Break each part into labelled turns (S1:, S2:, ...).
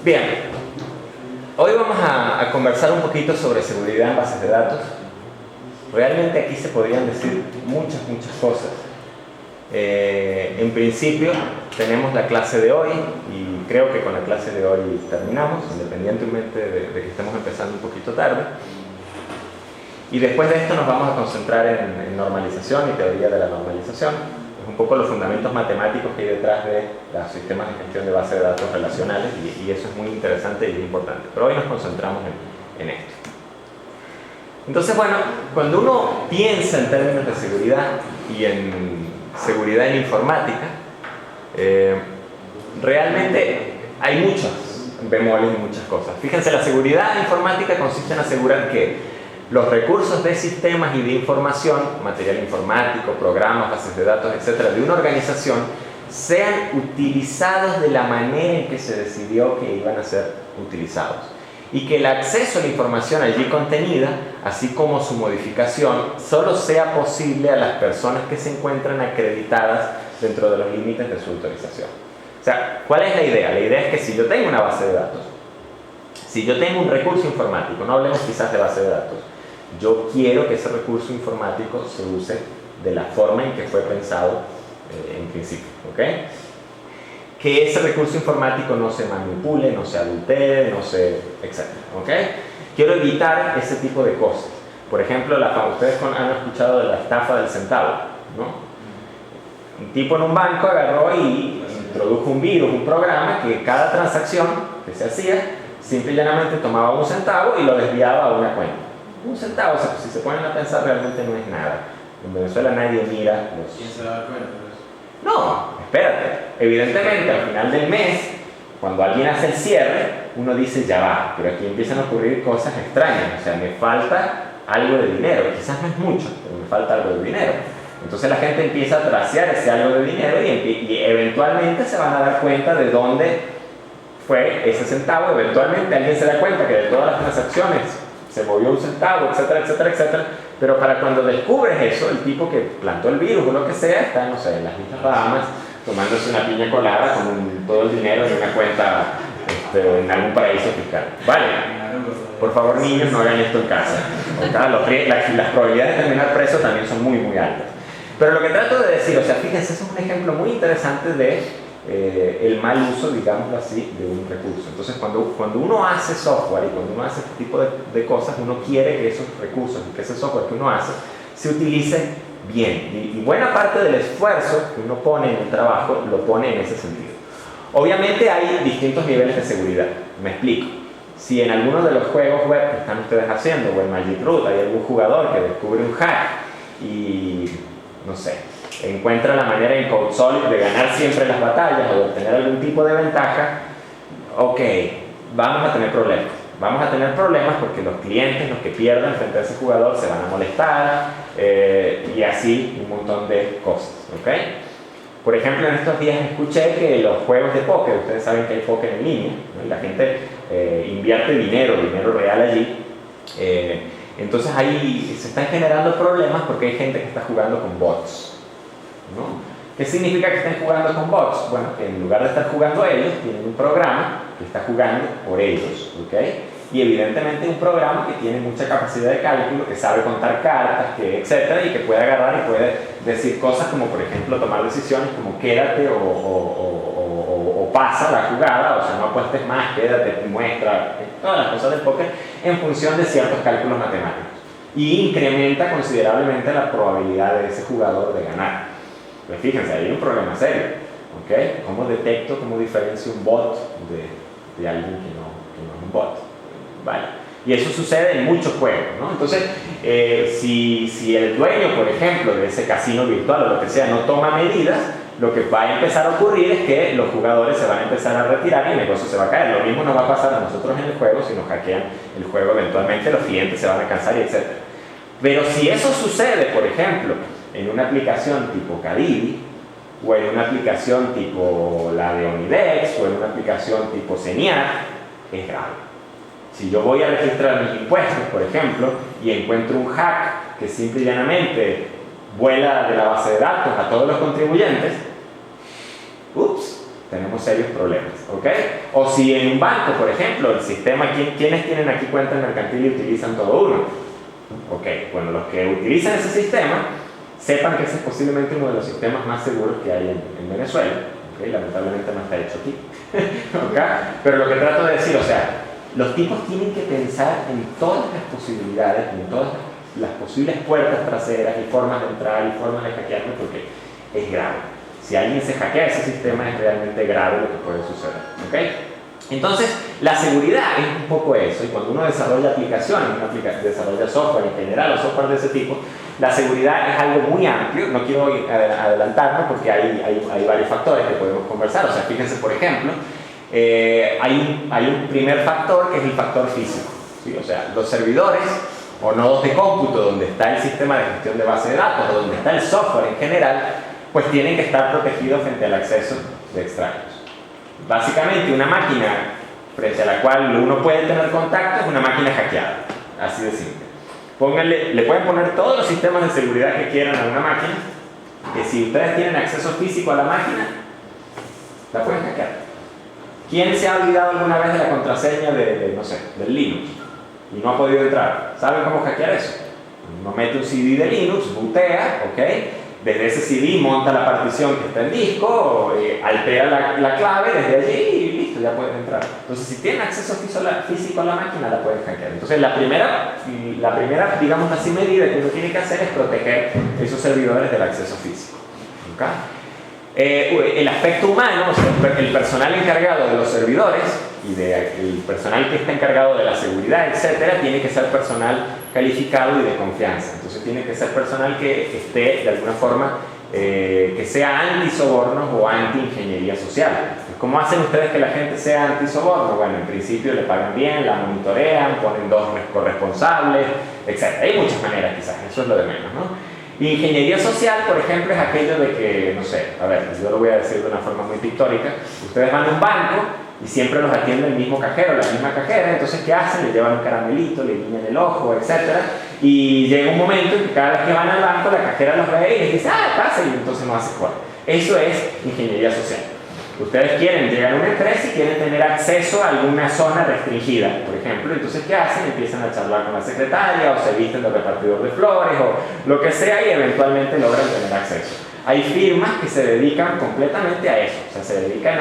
S1: Bien, hoy vamos a conversar un poquito sobre seguridad en bases de datos. Realmente aquí se podrían decir muchas cosas. En principio tenemos la clase de hoy y creo que con la clase de hoy terminamos, independientemente de que estemos empezando un poquito tarde. Y después de esto nos vamos a concentrar en normalización y teoría de la normalización. Es un poco los fundamentos matemáticos que hay detrás de los sistemas de gestión de bases de datos relacionales y eso es muy interesante y importante. Pero hoy nos concentramos en esto. Entonces, bueno, cuando uno piensa en términos de seguridad y en seguridad en informática, realmente hay muchos bemoles y muchas cosas. Fíjense, la seguridad informática consiste en asegurar que los recursos de sistemas y de información, material informático, programas, bases de datos, etcétera, de una organización sean utilizados de la manera en que se decidió que iban a ser utilizados y que el acceso a la información allí contenida, así como su modificación, solo sea posible a las personas que se encuentran acreditadas dentro de los límites de su autorización. O sea, ¿cuál es la idea? La idea es que si yo tengo una base de datos, si yo tengo un recurso informático, no hablemos quizás de base de datos, yo quiero que ese recurso informático se use de la forma en que fue pensado en principio, ¿ok? Que ese recurso informático no se manipule, no se adultere, no se... etcétera, ¿ok? Quiero evitar ese tipo de cosas. Por ejemplo, ustedes han escuchado de la estafa del centavo, ¿no? Un tipo en un banco agarró y introdujo un virus, un programa que cada transacción que se hacía, simple y llanamente tomaba un centavo y lo desviaba a una cuenta. Un centavo, o sea, si se ponen a pensar, realmente no es nada. En Venezuela nadie mira los...
S2: ¿Quién se da cuenta de eso?
S1: No, espérate. Evidentemente, al final del mes, cuando alguien hace el cierre, uno dice, ya va, pero aquí empiezan a ocurrir cosas extrañas. O sea, me falta algo de dinero. Quizás no es mucho, pero me falta algo de dinero. Entonces la gente empieza a tracear ese algo de dinero y eventualmente se van a dar cuenta de dónde fue ese centavo. Eventualmente alguien se da cuenta que de todas las transacciones se movió un centavo, etcétera, etcétera, etcétera. Pero para cuando descubres eso, el tipo que plantó el virus o lo que sea, está, no sé, en las Islas Bahamas, tomándose una piña colada con todo el dinero en una cuenta en algún paraíso fiscal. Vale, por favor niños, no hagan esto en casa. Las probabilidades de terminar preso también son muy altas. Pero lo que trato de decir, o sea, fíjense, eso es un ejemplo muy interesante de el mal uso, digámoslo así, de un recurso. Entonces, cuando uno hace software y cuando uno hace este tipo de cosas, uno quiere que esos recursos y que ese software que uno hace se utilice bien. Y buena parte del esfuerzo que uno pone en un trabajo lo pone en ese sentido. Obviamente hay distintos niveles de seguridad. Me explico. Si en alguno de los juegos web que están ustedes haciendo o en Magic Root hay algún jugador que descubre un hack y, no sé, encuentra la manera en Code Solid de ganar siempre las batallas o de obtener algún tipo de ventaja, ok, vamos a tener problemas. Vamos a tener problemas porque los clientes, los que pierden frente a ese jugador, se van a molestar y así un montón de cosas, ¿ok? Por ejemplo, en estos días escuché que los juegos de póker, ustedes saben que hay póker en línea, ¿no? Y la gente invierte dinero real allí. Entonces ahí se están generando problemas porque hay gente que está jugando con bots, ¿no? ¿Qué significa que estén jugando con bots? Bueno, que en lugar de estar jugando ellos, tienen un programa que está jugando por ellos, ¿ok? Y evidentemente un programa que tiene mucha capacidad de cálculo, que sabe contar cartas, etcétera, y que puede agarrar y puede decir cosas como, por ejemplo, tomar decisiones como quédate o pasa la jugada, o sea, no apuestes más, quédate, muestra, todas las cosas del póker en función de ciertos cálculos matemáticos. Y incrementa considerablemente la probabilidad de ese jugador de ganar. Pues fíjense, hay un problema serio, ¿ok? ¿Cómo detecto, cómo diferencio un bot de alguien que no es un bot? ¿Vale? Y eso sucede en muchos juegos, ¿no? Entonces, si el dueño, por ejemplo, de ese casino virtual o lo que sea, no toma medidas, lo que va a empezar a ocurrir es que los jugadores se van a empezar a retirar y el negocio se va a caer. Lo mismo nos va a pasar a nosotros en el juego, si nos hackean el juego eventualmente, los clientes se van a cansar y etc. Pero si eso sucede, por ejemplo, en una aplicación tipo Kadibi, o en una aplicación tipo la de Onidex, o en una aplicación tipo Seniac, es grave. Si yo voy a registrar mis impuestos, por ejemplo, y encuentro un hack que simple y llanamente vuela de la base de datos a todos los contribuyentes, ups, tenemos serios problemas, ¿ok? O si en un banco, por ejemplo, el sistema, ¿quiénes tienen aquí cuenta mercantil y utilizan todo uno? Ok, bueno, los que utilizan ese sistema, sepan que ese es posiblemente uno de los sistemas más seguros que hay en Venezuela, ¿ok? Lamentablemente no está hecho aquí, ¿ok? Pero lo que trato de decir, o sea, los tipos tienen que pensar en todas las posibilidades, en todas las posibles puertas traseras y formas de entrar y formas de hackearlo, porque es grave. Si alguien se hackea ese sistema es realmente grave lo que puede suceder, ¿ok? Entonces, la seguridad es un poco eso, y cuando uno desarrolla aplicaciones, desarrolla software en general o software de ese tipo, la seguridad es algo muy amplio. No quiero adelantarme porque hay varios factores que podemos conversar. O sea, fíjense, por ejemplo, hay un primer factor que es el factor físico, ¿sí? O sea, los servidores o nodos de cómputo donde está el sistema de gestión de base de datos o donde está el software en general, pues tienen que estar protegidos frente al acceso de extraños. Básicamente, una máquina frente a la cual uno puede tener contacto es una máquina hackeada, así de simple. Le pueden poner todos los sistemas de seguridad que quieran a una máquina, que si ustedes tienen acceso físico a la máquina, la pueden hackear. ¿Quién se ha olvidado alguna vez de la contraseña no sé, del Linux y no ha podido entrar? ¿Saben cómo hackear eso? Uno mete un CD de Linux, bootea, ¿ok? Desde ese CD monta la partición que está en disco, altera la clave desde allí y listo, ya pueden entrar. Entonces, si tienen acceso físico a la máquina, la pueden hackear. Entonces, la primera, digamos así, medida que uno tiene que hacer es proteger esos servidores del acceso físico, ¿okay? El aspecto humano, o sea, el personal encargado de los servidores y el personal que está encargado de la seguridad, etcétera, tiene que ser personal calificado y de confianza. Entonces tiene que ser personal que esté de alguna forma, que sea anti-sobornos o anti-ingeniería social. ¿Cómo hacen ustedes que la gente sea anti-soborno? Bueno, en principio le pagan bien, la monitorean, ponen 2 corresponsables, etcétera. Hay muchas maneras quizás, eso es lo de menos, ¿no? Y ingeniería social, por ejemplo, es aquello de que, no sé, a ver, yo lo voy a decir de una forma muy pictórica. Ustedes van a un banco y siempre los atiende el mismo cajero, la misma cajera. Entonces, ¿qué hacen? Le llevan un caramelito, le guiñan el ojo, etc. Y llega un momento en que cada vez que van al banco, la cajera los ve y les dice, pasa, y entonces no hace cuál. Eso es ingeniería social. Ustedes llegan a una empresa y quieren tener acceso a alguna zona restringida, por ejemplo. Entonces, ¿qué hacen? Empiezan a charlar con la secretaria, o se visten de repartidor de flores, o lo que sea, y eventualmente logran tener acceso. Hay firmas que se dedican completamente a eso, o sea, se dedican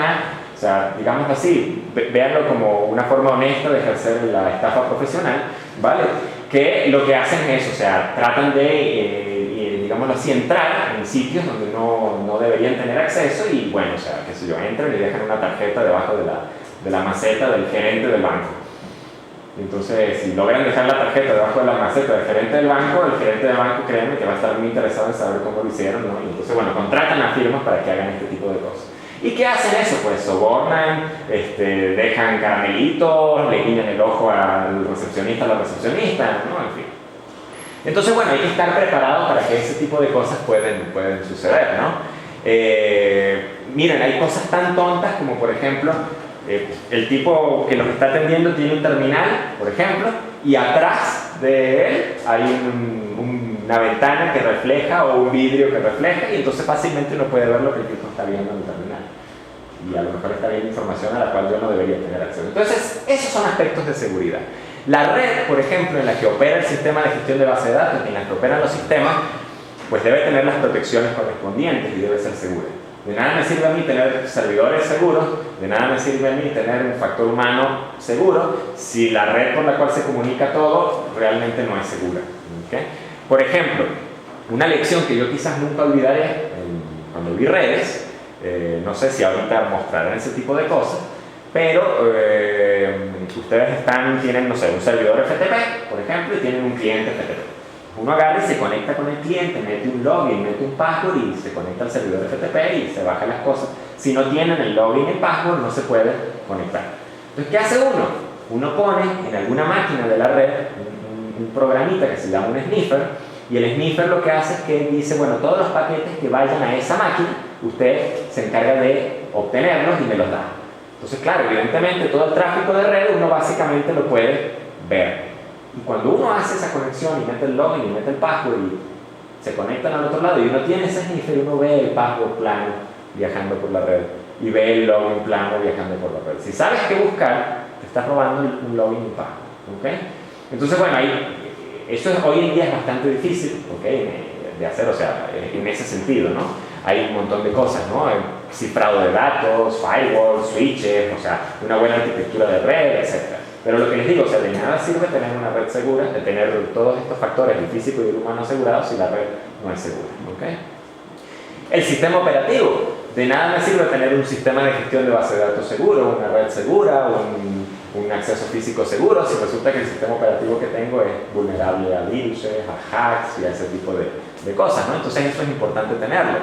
S1: o sea, digamos así, véanlo como una forma honesta de ejercer la estafa profesional, ¿vale? Que lo que hacen es, o sea, tratan de digámoslo así, entrar en sitios donde no deberían tener acceso y, bueno, o sea, qué sé yo, entran y dejan una tarjeta debajo de la maceta del gerente del banco. Entonces, si logran dejar la tarjeta debajo de la maceta del gerente del banco, el gerente del banco, créanme que va a estar muy interesado en saber cómo lo hicieron, ¿no? Y entonces, bueno, contratan a firmas para que hagan este tipo de cosas. ¿Y qué hacen eso? Pues sobornan, dejan caramelitos, le guiñan el ojo al recepcionista, a la recepcionista, ¿no? En fin. Entonces, bueno, hay que estar preparado para que ese tipo de cosas pueden suceder, ¿no? Miren, hay cosas tan tontas como, por ejemplo, el tipo que los está atendiendo tiene un terminal, por ejemplo, y atrás de él hay una ventana que refleja o un vidrio que refleja, y entonces fácilmente uno puede ver lo que el tipo está viendo en el terminal. Y a lo mejor está viendo información a la cual yo no debería tener acceso. Entonces, esos son aspectos de seguridad. La red, por ejemplo, en la que opera el sistema de gestión de base de datos, en la que operan los sistemas, pues debe tener las protecciones correspondientes y debe ser segura. De nada me sirve a mí tener servidores seguros, de nada me sirve a mí tener un factor humano seguro, si la red por la cual se comunica todo realmente no es segura. ¿Okay? Por ejemplo, una lección que yo quizás nunca olvidaré cuando vi redes, no sé si ahorita mostrarán ese tipo de cosas, pero ustedes tienen, no sé, un servidor FTP, por ejemplo, y tienen un cliente FTP. Uno agarra y se conecta con el cliente, mete un login, mete un password y se conecta al servidor FTP y se bajan las cosas. Si no tienen el login y el password, no se puede conectar. Entonces, ¿qué hace uno? Uno pone en alguna máquina de la red un programita que se llama un sniffer, y el sniffer lo que hace es que dice, bueno, todos los paquetes que vayan a esa máquina, usted se encarga de obtenerlos y me los da. Entonces, claro, evidentemente todo el tráfico de red uno básicamente lo puede ver. Y cuando uno hace esa conexión y mete el login y mete el password y se conectan al otro lado y uno tiene ese sniffer y uno ve el password plano viajando por la red, y ve el login plano viajando por la red. Si sabes qué buscar, te estás robando un login y password, ¿ok? Entonces, bueno, eso hoy en día es bastante difícil, ¿ok? De hacer, o sea, en ese sentido, ¿no? Hay un montón de cosas, ¿no? Cifrado de datos, firewalls, switches, o sea, una buena arquitectura de red, etc. Pero lo que les digo, o sea, de nada sirve tener una red segura, de tener todos estos factores, el físico y el humano asegurados, si la red no es segura, ¿ok? El sistema operativo. De nada me sirve tener un sistema de gestión de base de datos seguro, una red segura, un acceso físico seguro, si resulta que el sistema operativo que tengo es vulnerable a virus, a hacks y a ese tipo de cosas, ¿no? Entonces eso es importante tenerlo.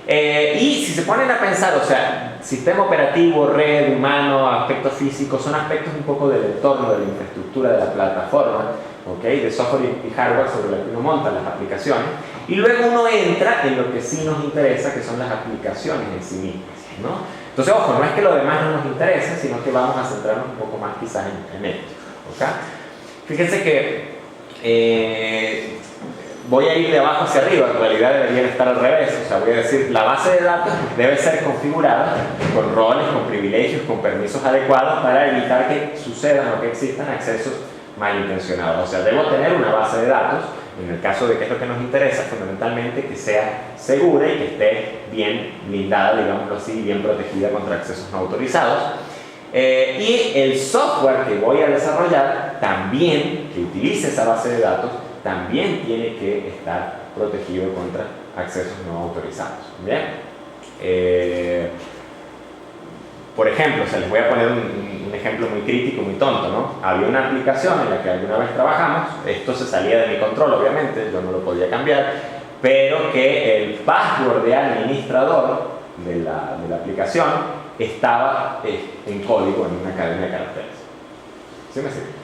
S1: Y si se ponen a pensar, o sea, sistema operativo, red, humano, aspectos físicos, son aspectos un poco del entorno, de la infraestructura, de la plataforma, ¿okay? De software y hardware sobre la que uno monta las aplicaciones. Y luego uno entra en lo que sí nos interesa, que son las aplicaciones en sí mismas, ¿no? Entonces, ojo, no es que lo demás no nos interese, sino que vamos a centrarnos un poco más quizás en esto, ¿okay? Fíjense que voy a ir de abajo hacia arriba, en realidad deberían estar al revés, o sea, voy a decir, la base de datos debe ser configurada con roles, con privilegios, con permisos adecuados para evitar que sucedan o que existan accesos malintencionados. O sea, debo tener una base de datos, en el caso de que es lo que nos interesa, fundamentalmente que sea segura y que esté bien blindada, digámoslo así, bien protegida contra accesos no autorizados. Y el software que voy a desarrollar también, que utilice esa base de datos, también tiene que estar protegido contra accesos no autorizados. ¿Bien? Por ejemplo, les voy a poner un ejemplo muy crítico, muy tonto, ¿no? Había una aplicación en la que alguna vez trabajamos, esto se salía de mi control, obviamente, yo no lo podía cambiar, pero que el password de administrador de la aplicación estaba en código, en una cadena de caracteres. ¿Sí me sigue?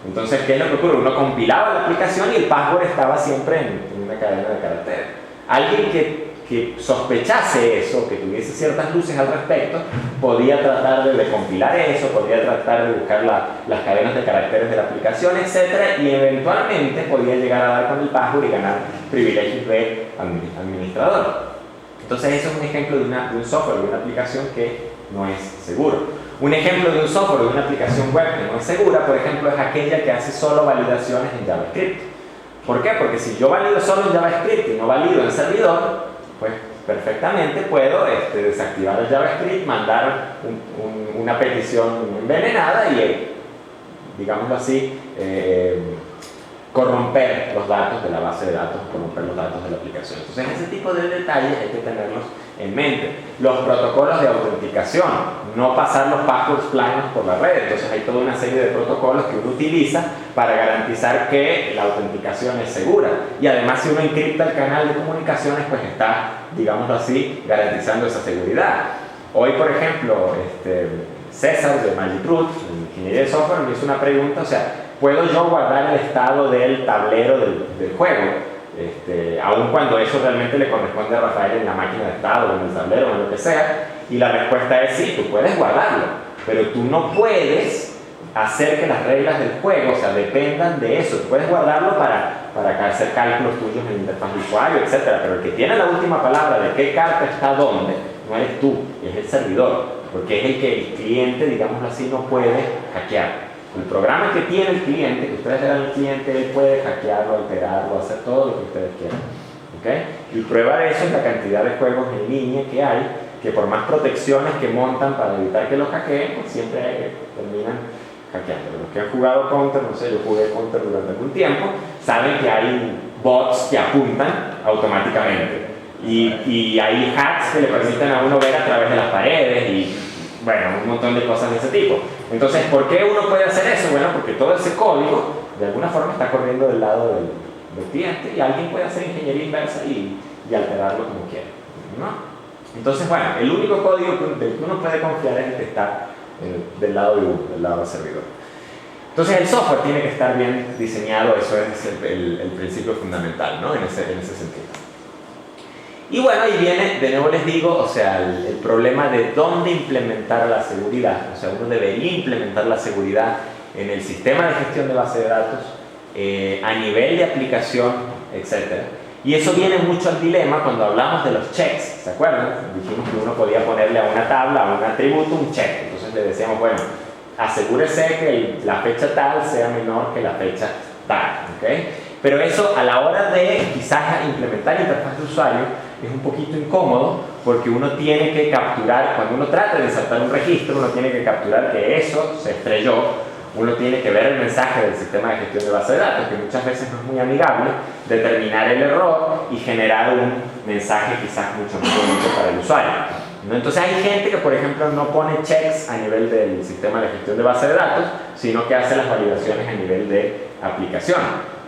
S1: Entonces, ¿qué es lo que ocurre? Uno compilaba la aplicación y el password estaba siempre en una cadena de caracteres. Alguien que sospechase eso, que tuviese ciertas luces al respecto, podía tratar de compilar eso, podía tratar de buscar las cadenas de caracteres de la aplicación, etc. Y eventualmente podía llegar a dar con el password y ganar privilegios de administrador. Entonces, eso es un ejemplo de un software, de una aplicación que no es seguro. Un ejemplo de un software, de una aplicación web que no es segura, por ejemplo, es aquella que hace solo validaciones en JavaScript. ¿Por qué? Porque si yo valido solo en JavaScript y no valido en servidor, pues perfectamente puedo desactivar el JavaScript, mandar una petición envenenada y, digámoslo así, corromper los datos de la base de datos, corromper los datos de la aplicación. Entonces, ese tipo de detalles hay que tenerlos en mente. Los protocolos de autenticación, no pasar los passwords planos por la red. Entonces, hay toda una serie de protocolos que uno utiliza para garantizar que la autenticación es segura. Y además, si uno encripta el canal de comunicaciones, pues está, digámoslo así, garantizando esa seguridad. Hoy, por ejemplo, César de Magic Root, en ingeniería de software, me hizo una pregunta, o sea, ¿puedo yo guardar el estado del tablero del juego? Aun cuando eso realmente le corresponde a Rafael en la máquina de estado, o en el tablero, o en lo que sea. Y la respuesta es sí, tú puedes guardarlo, pero tú no puedes hacer que las reglas del juego, o sea, dependan de eso. Tú puedes guardarlo para hacer cálculos tuyos en interfaz de usuario, etc. Pero el que tiene la última palabra de qué carta está dónde, no eres tú, es el servidor, porque es el que el cliente, digámoslo así, no puede hackear. El programa que tiene el cliente, que ustedes le dan al cliente, él puede hackearlo, alterarlo, hacer todo lo que ustedes quieran. ¿Okay? Y prueba de eso es la cantidad de juegos en línea que hay, que por más protecciones que montan para evitar que los hackeen, pues siempre terminan hackeando. Los que han jugado Counter, no sé, yo jugué Counter durante algún tiempo, saben que hay bots que apuntan automáticamente. Y hay hacks que le permiten a uno ver a través de las paredes y, bueno, un montón de cosas de ese tipo. Entonces, ¿por qué uno puede hacer eso? Bueno, porque todo ese código de alguna forma está corriendo del lado del cliente y alguien puede hacer ingeniería inversa y alterarlo como quiera, ¿no? Entonces, bueno, el único código del que uno puede confiar es el que está del lado de uno, del lado del servidor. Entonces, el software tiene que estar bien diseñado, eso es el principio fundamental, ¿no? En ese sentido. Y bueno, ahí viene, de nuevo les digo, o sea, el problema de dónde implementar la seguridad. O sea, uno debería implementar la seguridad en el sistema de gestión de base de datos, a nivel de aplicación, etc. Y eso viene mucho al dilema cuando hablamos de los checks. ¿se acuerdan? Dijimos que uno podía ponerle a una tabla, a un atributo, un check. Entonces le decíamos, bueno, asegúrese que la fecha tal sea menor que la fecha tal, ¿ok? Pero eso a la hora de quizás implementar interfaz de usuario es un poquito incómodo porque uno tiene que capturar, cuando uno trata de insertar un registro, uno tiene que capturar que eso se estrelló. Uno tiene que ver el mensaje del sistema de gestión de base de datos, que muchas veces no es muy amigable, determinar el error y generar un mensaje quizás mucho más bonito para el usuario, ¿no? Entonces hay gente que, por ejemplo, no pone checks a nivel del sistema de gestión de base de datos, sino que hace las validaciones a nivel de aplicación.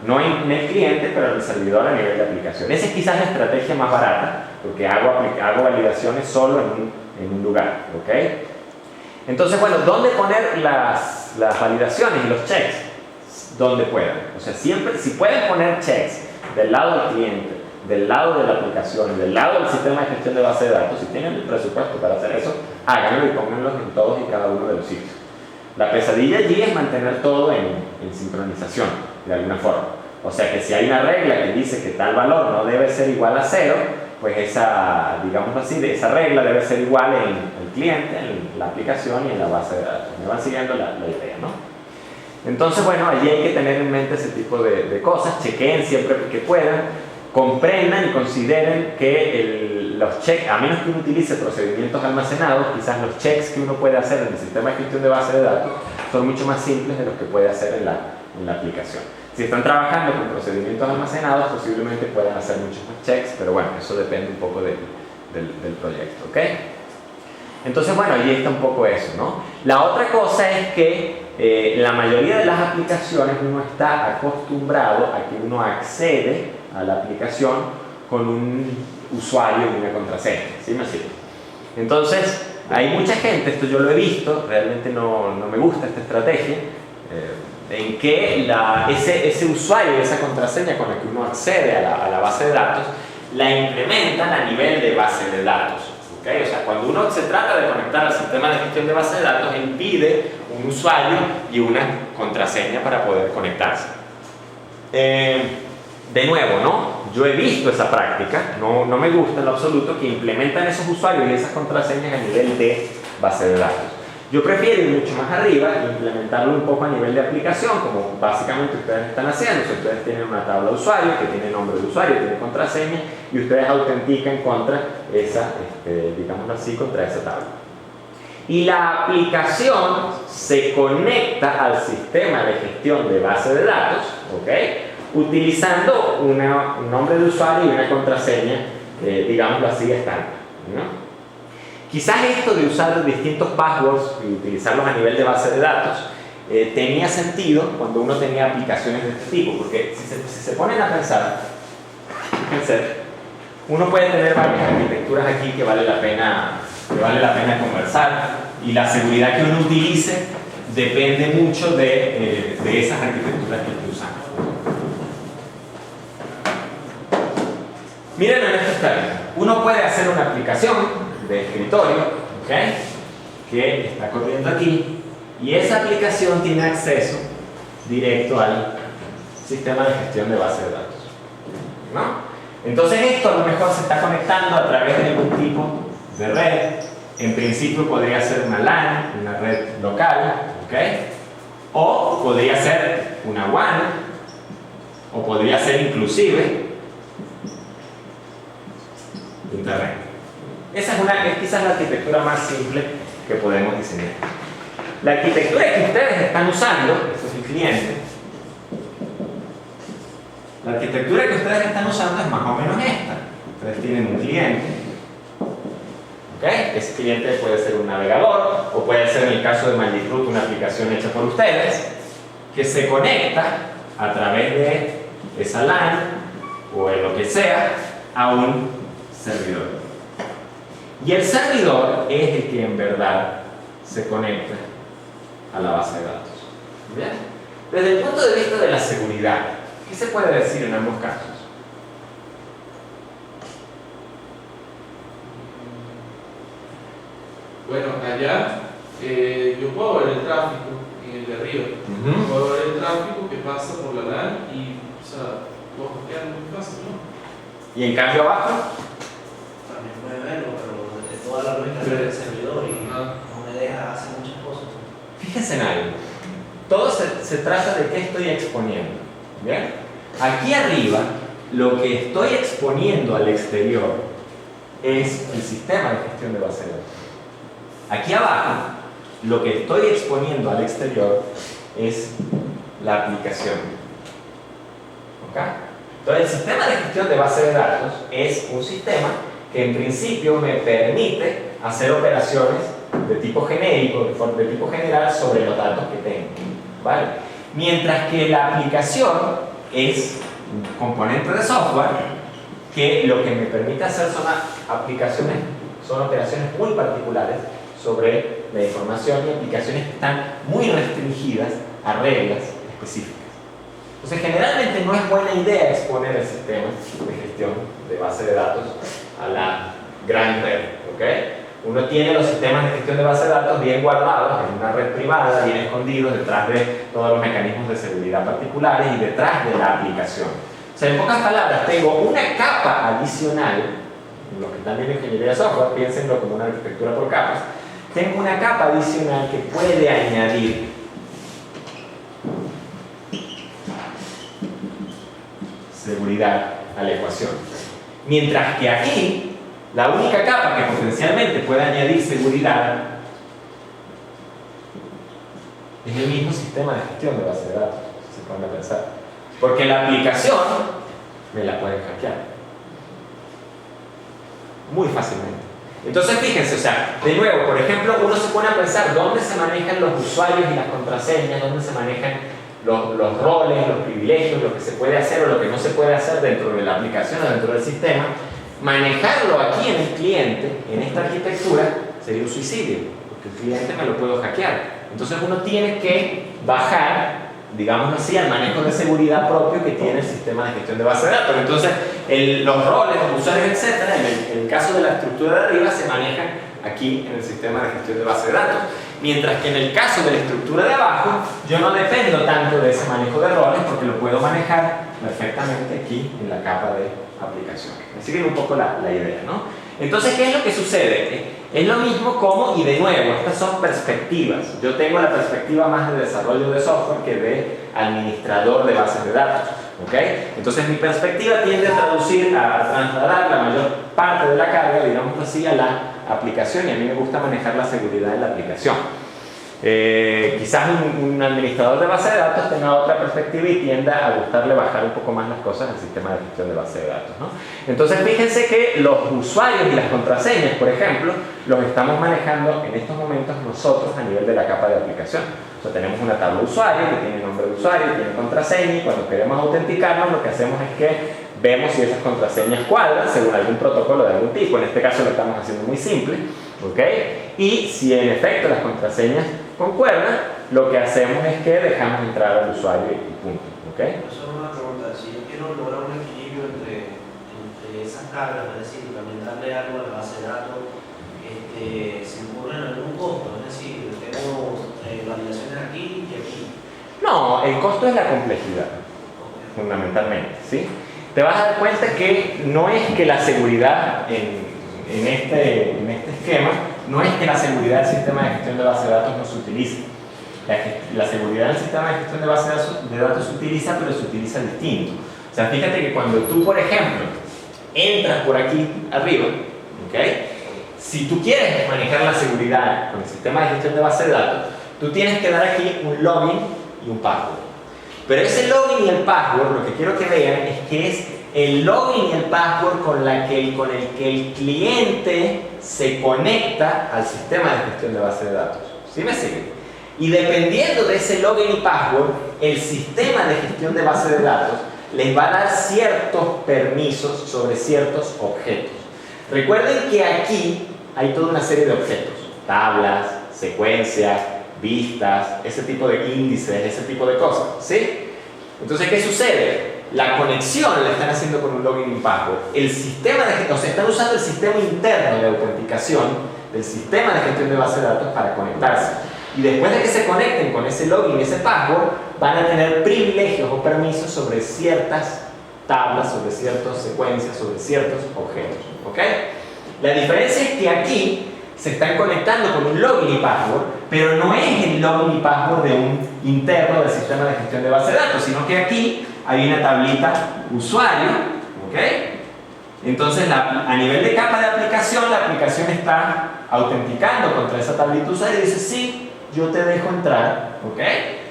S1: No en el cliente, pero en el servidor a nivel de aplicación. Esa es quizás la estrategia más barata, porque hago validaciones solo en un lugar, ¿ok? Entonces, bueno, ¿dónde poner las validaciones y los checks? Donde puedan. O sea, siempre, si pueden poner checks del lado del cliente, del lado de la aplicación, del lado del sistema de gestión de base de datos, si tienen el presupuesto para hacer eso, háganlo y pónganlos en todos y cada uno de los sitios. La pesadilla allí es mantener todo en sincronización, de alguna forma. O sea que si hay una regla que dice que tal valor no debe ser igual a 0, pues esa, digámoslo así, esa regla debe ser igual en el cliente, en la aplicación y en la base de datos. Me van siguiendo la idea, ¿no? Entonces, bueno, allí hay que tener en mente ese tipo de cosas. Chequeen siempre que puedan, comprendan y consideren que los checks, a menos que uno utilice procedimientos almacenados, quizás los checks que uno puede hacer en el sistema de gestión de base de datos son mucho más simples de los que puede hacer en la aplicación. Si están trabajando con procedimientos almacenados, posiblemente puedan hacer muchos más checks, pero bueno, eso depende un poco del proyecto, ¿ok? Entonces, bueno, allí está un poco eso, ¿no? La otra cosa es que la mayoría de las aplicaciones uno está acostumbrado a que uno accede a la aplicación con un usuario y una contraseña, ¿sí me sigue? Entonces, hay mucha gente, esto yo lo he visto, realmente no me gusta esta estrategia, en que ese usuario y esa contraseña con la que uno accede a la base de datos la implementan a nivel de base de datos, ¿okay? O sea, cuando uno se trata de conectar al sistema de gestión de base de datos, él pide un usuario y una contraseña para poder conectarse. De nuevo, ¿no? Yo he visto esa práctica, no me gusta en lo absoluto que implementan esos usuarios y esas contraseñas a nivel de base de datos. Yo prefiero ir mucho más arriba e implementarlo un poco a nivel de aplicación, como básicamente ustedes están haciendo. Si ustedes tienen una tabla de usuario que tiene nombre de usuario, tiene contraseña, y ustedes autentican contra esa, digámoslo así, contra esa tabla. Y la aplicación se conecta al sistema de gestión de base de datos, ¿ok? Utilizando un nombre de usuario y una contraseña, digámoslo así, estándar, ¿no? Quizás esto de usar distintos passwords y utilizarlos a nivel de base de datos tenía sentido cuando uno tenía aplicaciones de este tipo, porque si se ponen a pensar, fíjense, uno puede tener varias arquitecturas aquí que vale la pena conversar, y la seguridad que uno utilice depende mucho de esas arquitecturas que esté usando. Miren en estos términos, uno puede hacer una aplicación de escritorio, ¿okay? Que está corriendo aquí, y esa aplicación tiene acceso directo al sistema de gestión de base de datos, ¿no? Entonces esto a lo mejor se está conectando a través de algún tipo de red. En principio podría ser una LAN, una red local, ¿okay? O podría ser una WAN, o podría ser inclusive Internet. Esa es quizás la arquitectura más simple que podemos diseñar. La arquitectura que ustedes están usando, esto es el cliente, la arquitectura que ustedes están usando es más o menos esta. Ustedes tienen un cliente, ¿okay? Ese cliente puede ser un navegador, o puede ser, en el caso de Magic.Root, una aplicación hecha por ustedes, que se conecta a través de esa LAN, o en lo que sea, a un servidor. Y el servidor es el que en verdad se conecta a la base de datos. ¿Bien? Desde el punto de vista de la seguridad, ¿qué se puede decir en ambos casos?
S2: Bueno, allá yo puedo ver el tráfico en el de arriba. Puedo ver el tráfico que pasa por la LAN y, o sea, puedo hackear muy fácil, ¿no?
S1: ¿Y en cambio abajo?
S2: También puede ver.
S3: la lógica del servidor y no me deja hacer muchas cosas.
S1: Fíjense en algo. Todo se trata de qué estoy exponiendo. ¿Bien? Aquí arriba, lo que estoy exponiendo al exterior es el sistema de gestión de base de datos. Aquí abajo, lo que estoy exponiendo al exterior es la aplicación. ¿Ok? Entonces, el sistema de gestión de base de datos es un sistema que en principio me permite hacer operaciones de tipo genérico, de tipo general sobre los datos que tengo. ¿Vale? Mientras que la aplicación es un componente de software que lo que me permite hacer son operaciones muy particulares sobre la información y aplicaciones que están muy restringidas a reglas específicas. Entonces, generalmente no es buena idea exponer el sistema de gestión de base de datos a la gran red, ¿ok? Uno tiene los sistemas de gestión de base de datos bien guardados en una red privada, bien escondidos detrás de todos los mecanismos de seguridad particulares y detrás de la aplicación. O sea, en pocas palabras, tengo una capa adicional, los que están viendo ingeniería de software, piénsenlo como una arquitectura por capas, tengo una capa adicional que puede añadir seguridad a la ecuación. Mientras que aquí, la única capa que potencialmente puede añadir seguridad es el mismo sistema de gestión de base de datos, si se ponen a pensar. Porque la aplicación me la pueden hackear muy fácilmente. Entonces fíjense, o sea, de nuevo, por ejemplo, uno se pone a pensar dónde se manejan los usuarios y las contraseñas, dónde se manejan los roles, los privilegios, lo que se puede hacer o lo que no se puede hacer dentro de la aplicación o dentro del sistema. Manejarlo aquí en el cliente, en esta arquitectura, sería un suicidio, porque el cliente me lo puedo hackear. Entonces uno tiene que bajar, digámoslo así, al manejo de seguridad propio que tiene el sistema de gestión de base de datos. Entonces los roles, los usuarios, etc., en el caso de la estructura de arriba, se manejan aquí en el sistema de gestión de base de datos. Mientras que en el caso de la estructura de abajo, yo no dependo tanto de ese manejo de roles porque lo puedo manejar perfectamente aquí en la capa de aplicación. Me siguen un poco la idea, ¿no? Entonces, ¿qué es lo que sucede? Es lo mismo como, y de nuevo, estas son perspectivas. Yo tengo la perspectiva más de desarrollo de software que de administrador de bases de datos. ¿Ok? Entonces, mi perspectiva tiende a trasladar la mayor parte de la carga, digamos así, a la aplicación, y a mí me gusta manejar la seguridad de la aplicación. Quizás un administrador de base de datos tenga otra perspectiva y tienda a gustarle bajar un poco más las cosas al sistema de gestión de base de datos, ¿no? Entonces fíjense que los usuarios y las contraseñas, por ejemplo, los estamos manejando en estos momentos nosotros a nivel de la capa de aplicación. O sea, tenemos una tabla de usuario que tiene nombre de usuario, tiene contraseña, y cuando queremos autenticarnos lo que hacemos es que vemos si esas contraseñas cuadran según algún protocolo de algún tipo. En este caso lo estamos haciendo muy simple, ¿ok? Y si en efecto las contraseñas concuerdan, lo que hacemos es que dejamos entrar al usuario y punto, ¿ok?
S3: Eso es una pregunta. Si yo quiero lograr un equilibrio entre esas cargas, es decir, también darle algo a la base de datos, ¿se incurre en algún costo? Es decir, tengo validaciones aquí y aquí.
S1: No, el costo es la complejidad, fundamentalmente, ¿sí? Te vas a dar cuenta que no es que la seguridad en este esquema, no es que la seguridad del sistema de gestión de base de datos no se utilice. La seguridad del sistema de gestión de base de datos se utiliza, pero se utiliza distinto. O sea, fíjate que cuando tú, por ejemplo, entras por aquí arriba, ¿ok? Si tú quieres manejar la seguridad con el sistema de gestión de base de datos, tú tienes que dar aquí un login y un password. Pero ese login y el password, lo que quiero que vean es que es el login y el password con el que el cliente se conecta al sistema de gestión de base de datos. ¿Sí me siguen? Y dependiendo de ese login y password, el sistema de gestión de base de datos les va a dar ciertos permisos sobre ciertos objetos. Recuerden que aquí hay toda una serie de objetos, tablas, secuencias, vistas, ese tipo de índices, ese tipo de cosas, ¿sí? Entonces, ¿qué sucede? La conexión la están haciendo con un login y un password. El sistema de gestión, o sea, están usando el sistema interno de autenticación del sistema de gestión de base de datos para conectarse. Y después de que se conecten con ese login y ese password, van a tener privilegios o permisos sobre ciertas tablas, sobre ciertas secuencias, sobre ciertos objetos, ¿ok? La diferencia es que aquí se están conectando con un login y password, pero no es el login y password de un interno del sistema de gestión de base de datos, sino que aquí hay una tablita usuario, ¿ok? Entonces, a nivel de capa de aplicación, la aplicación está autenticando contra esa tablita usuario y dice, sí, yo te dejo entrar, ¿ok?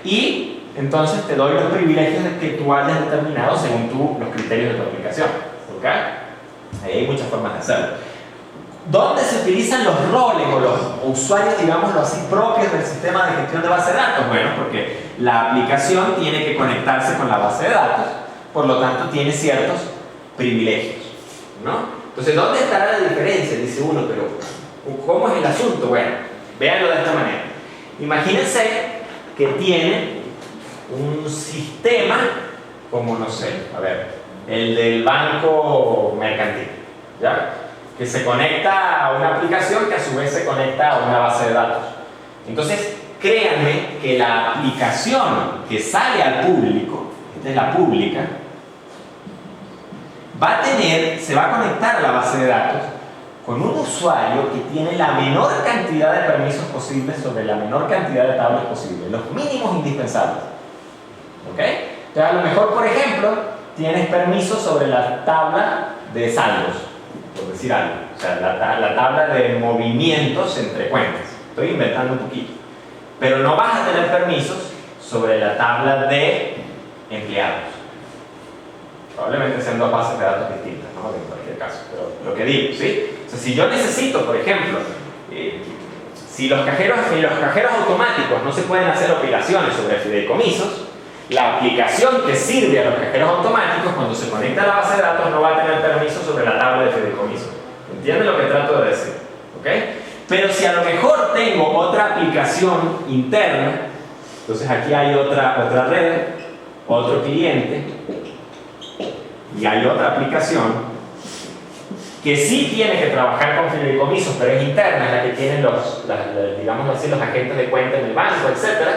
S1: Y entonces te doy los privilegios que tú hayas determinado según los criterios de tu aplicación, ¿ok? Ahí hay muchas formas de hacerlo. ¿Dónde se utilizan los roles o los usuarios, digámoslo así, propios del sistema de gestión de base de datos? Bueno, porque la aplicación tiene que conectarse con la base de datos, por lo tanto tiene ciertos privilegios, ¿no? Entonces, ¿dónde estará la diferencia? Dice uno, pero ¿cómo es el asunto? Bueno, véanlo de esta manera. Imagínense que tienen un sistema como, no sé, a ver, el del banco mercantil, ¿ya? Que se conecta a una aplicación que a su vez se conecta a una base de datos. Entonces, créanme que la aplicación que sale al público, esta es la pública, se va a conectar a la base de datos con un usuario que tiene la menor cantidad de permisos posibles sobre la menor cantidad de tablas posibles, los mínimos indispensables. ¿Ok? Entonces, a lo mejor, por ejemplo, tienes permisos sobre la tabla de saldos, por decir algo. O sea, la tabla de movimientos entre cuentas. Estoy inventando un poquito. Pero no vas a tener permisos sobre la tabla de empleados. Probablemente sean dos bases de datos distintas, ¿no? En cualquier caso. Pero lo que digo, ¿sí? O sea, si yo necesito, por ejemplo, si en los cajeros automáticos no se pueden hacer operaciones sobre fideicomisos, la aplicación que sirve a los cajeros automáticos, cuando se conecta a la base de datos, no va a tener permiso sobre la tabla de fideicomisos. ¿Entienden lo que trato de decir? ¿Ok? Pero si a lo mejor tengo otra aplicación interna, entonces aquí hay otra red, otro cliente, y hay otra aplicación que sí tiene que trabajar con fideicomisos, pero es interna, es la que tienen digamos así, los agentes de cuenta en el banco, etc.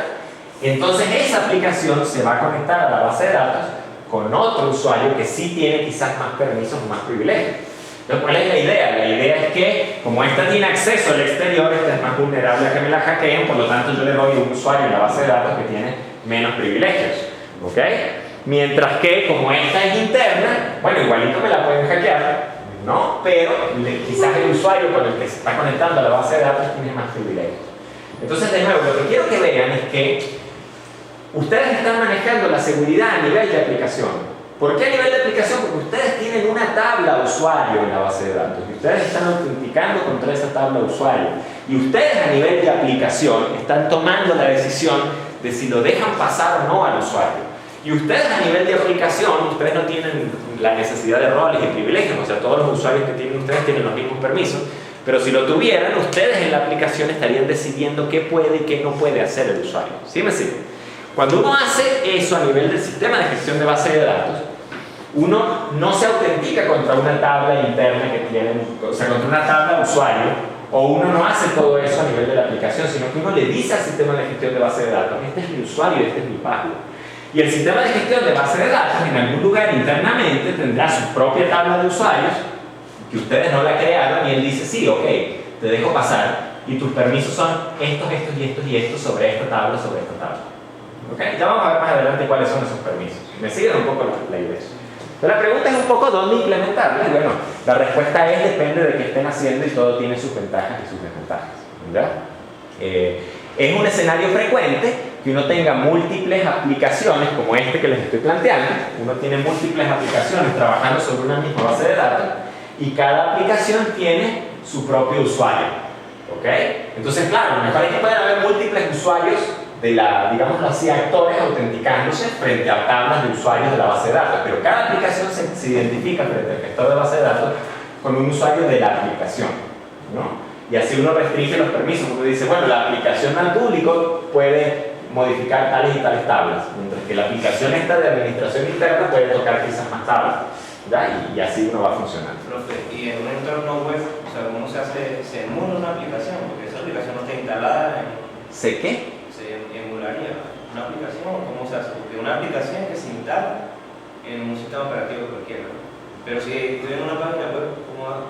S1: Entonces esa aplicación se va a conectar a la base de datos con otro usuario que sí tiene quizás más permisos o más privilegios. Entonces, ¿cuál es la idea? La idea es que, como esta tiene acceso al exterior, esta es más vulnerable a que me la hackeen, por lo tanto yo le doy a un usuario en la base de datos que tiene menos privilegios. ¿Ok? Mientras que, como esta es interna, bueno, igualito me la pueden hackear, ¿no? Pero quizás el usuario con el que se está conectando a la base de datos tiene más privilegios. Entonces, de nuevo, lo que quiero que vean es que ustedes están manejando la seguridad a nivel de aplicación. ¿Por qué a nivel de aplicación? Porque ustedes tienen una tabla usuario en la base de datos y ustedes están autenticando contra esa tabla usuario. Y ustedes a nivel de aplicación están tomando la decisión de si lo dejan pasar o no al usuario. Y ustedes a nivel de aplicación, ustedes no tienen la necesidad de roles y privilegios, o sea, todos los usuarios que tienen ustedes tienen los mismos permisos, pero si lo tuvieran, ustedes en la aplicación estarían decidiendo qué puede y qué no puede hacer el usuario. ¿Sí me sigue? Cuando uno hace eso a nivel del sistema de gestión de base de datos, uno no se autentica contra una tabla interna que tienen, o sea, contra una tabla usuario, o uno no hace todo eso a nivel de la aplicación, sino que uno le dice al sistema de gestión de base de datos, este es mi usuario, este es mi password. Y el sistema de gestión de base de datos en algún lugar internamente tendrá su propia tabla de usuarios, que ustedes no la crearon, y él dice, sí, ok, te dejo pasar, y tus permisos son estos, estos y estos y estos sobre esta tabla, sobre esta tabla. ¿Ok? Ya vamos a ver más adelante cuáles son esos permisos. Me siguen un poco la idea. Pero la pregunta es un poco dónde implementarlo. Y bueno, la respuesta es depende de qué estén haciendo y todo tiene sus ventajas y sus desventajas. ¿Verdad? Es un escenario frecuente que uno tenga múltiples aplicaciones como este que les estoy planteando. Uno tiene múltiples aplicaciones trabajando sobre una misma base de datos y cada aplicación tiene su propio usuario. ¿Ok? Entonces, claro, a lo mejor aquí pueden haber múltiples usuarios digámoslo así, actores autenticándose frente a tablas de usuarios de la base de datos, pero cada aplicación se identifica frente al gestor de base de datos con un usuario de la aplicación, ¿no? Y así uno restringe los permisos, uno dice, bueno, la aplicación al público puede modificar tales y tales tablas, mientras que la aplicación esta de administración interna puede tocar quizás más tablas, ¿ya? Y así uno va funcionando.
S3: Profe, y en un entorno web, o sea, ¿cómo se emula una aplicación? Porque esa aplicación no está instalada en...
S1: ¿Sé qué?
S3: ¿Emularía una aplicación o cómo se hace? Porque una aplicación que se instala en un sistema operativo cualquiera, ¿no? Pero si estoy en una página web,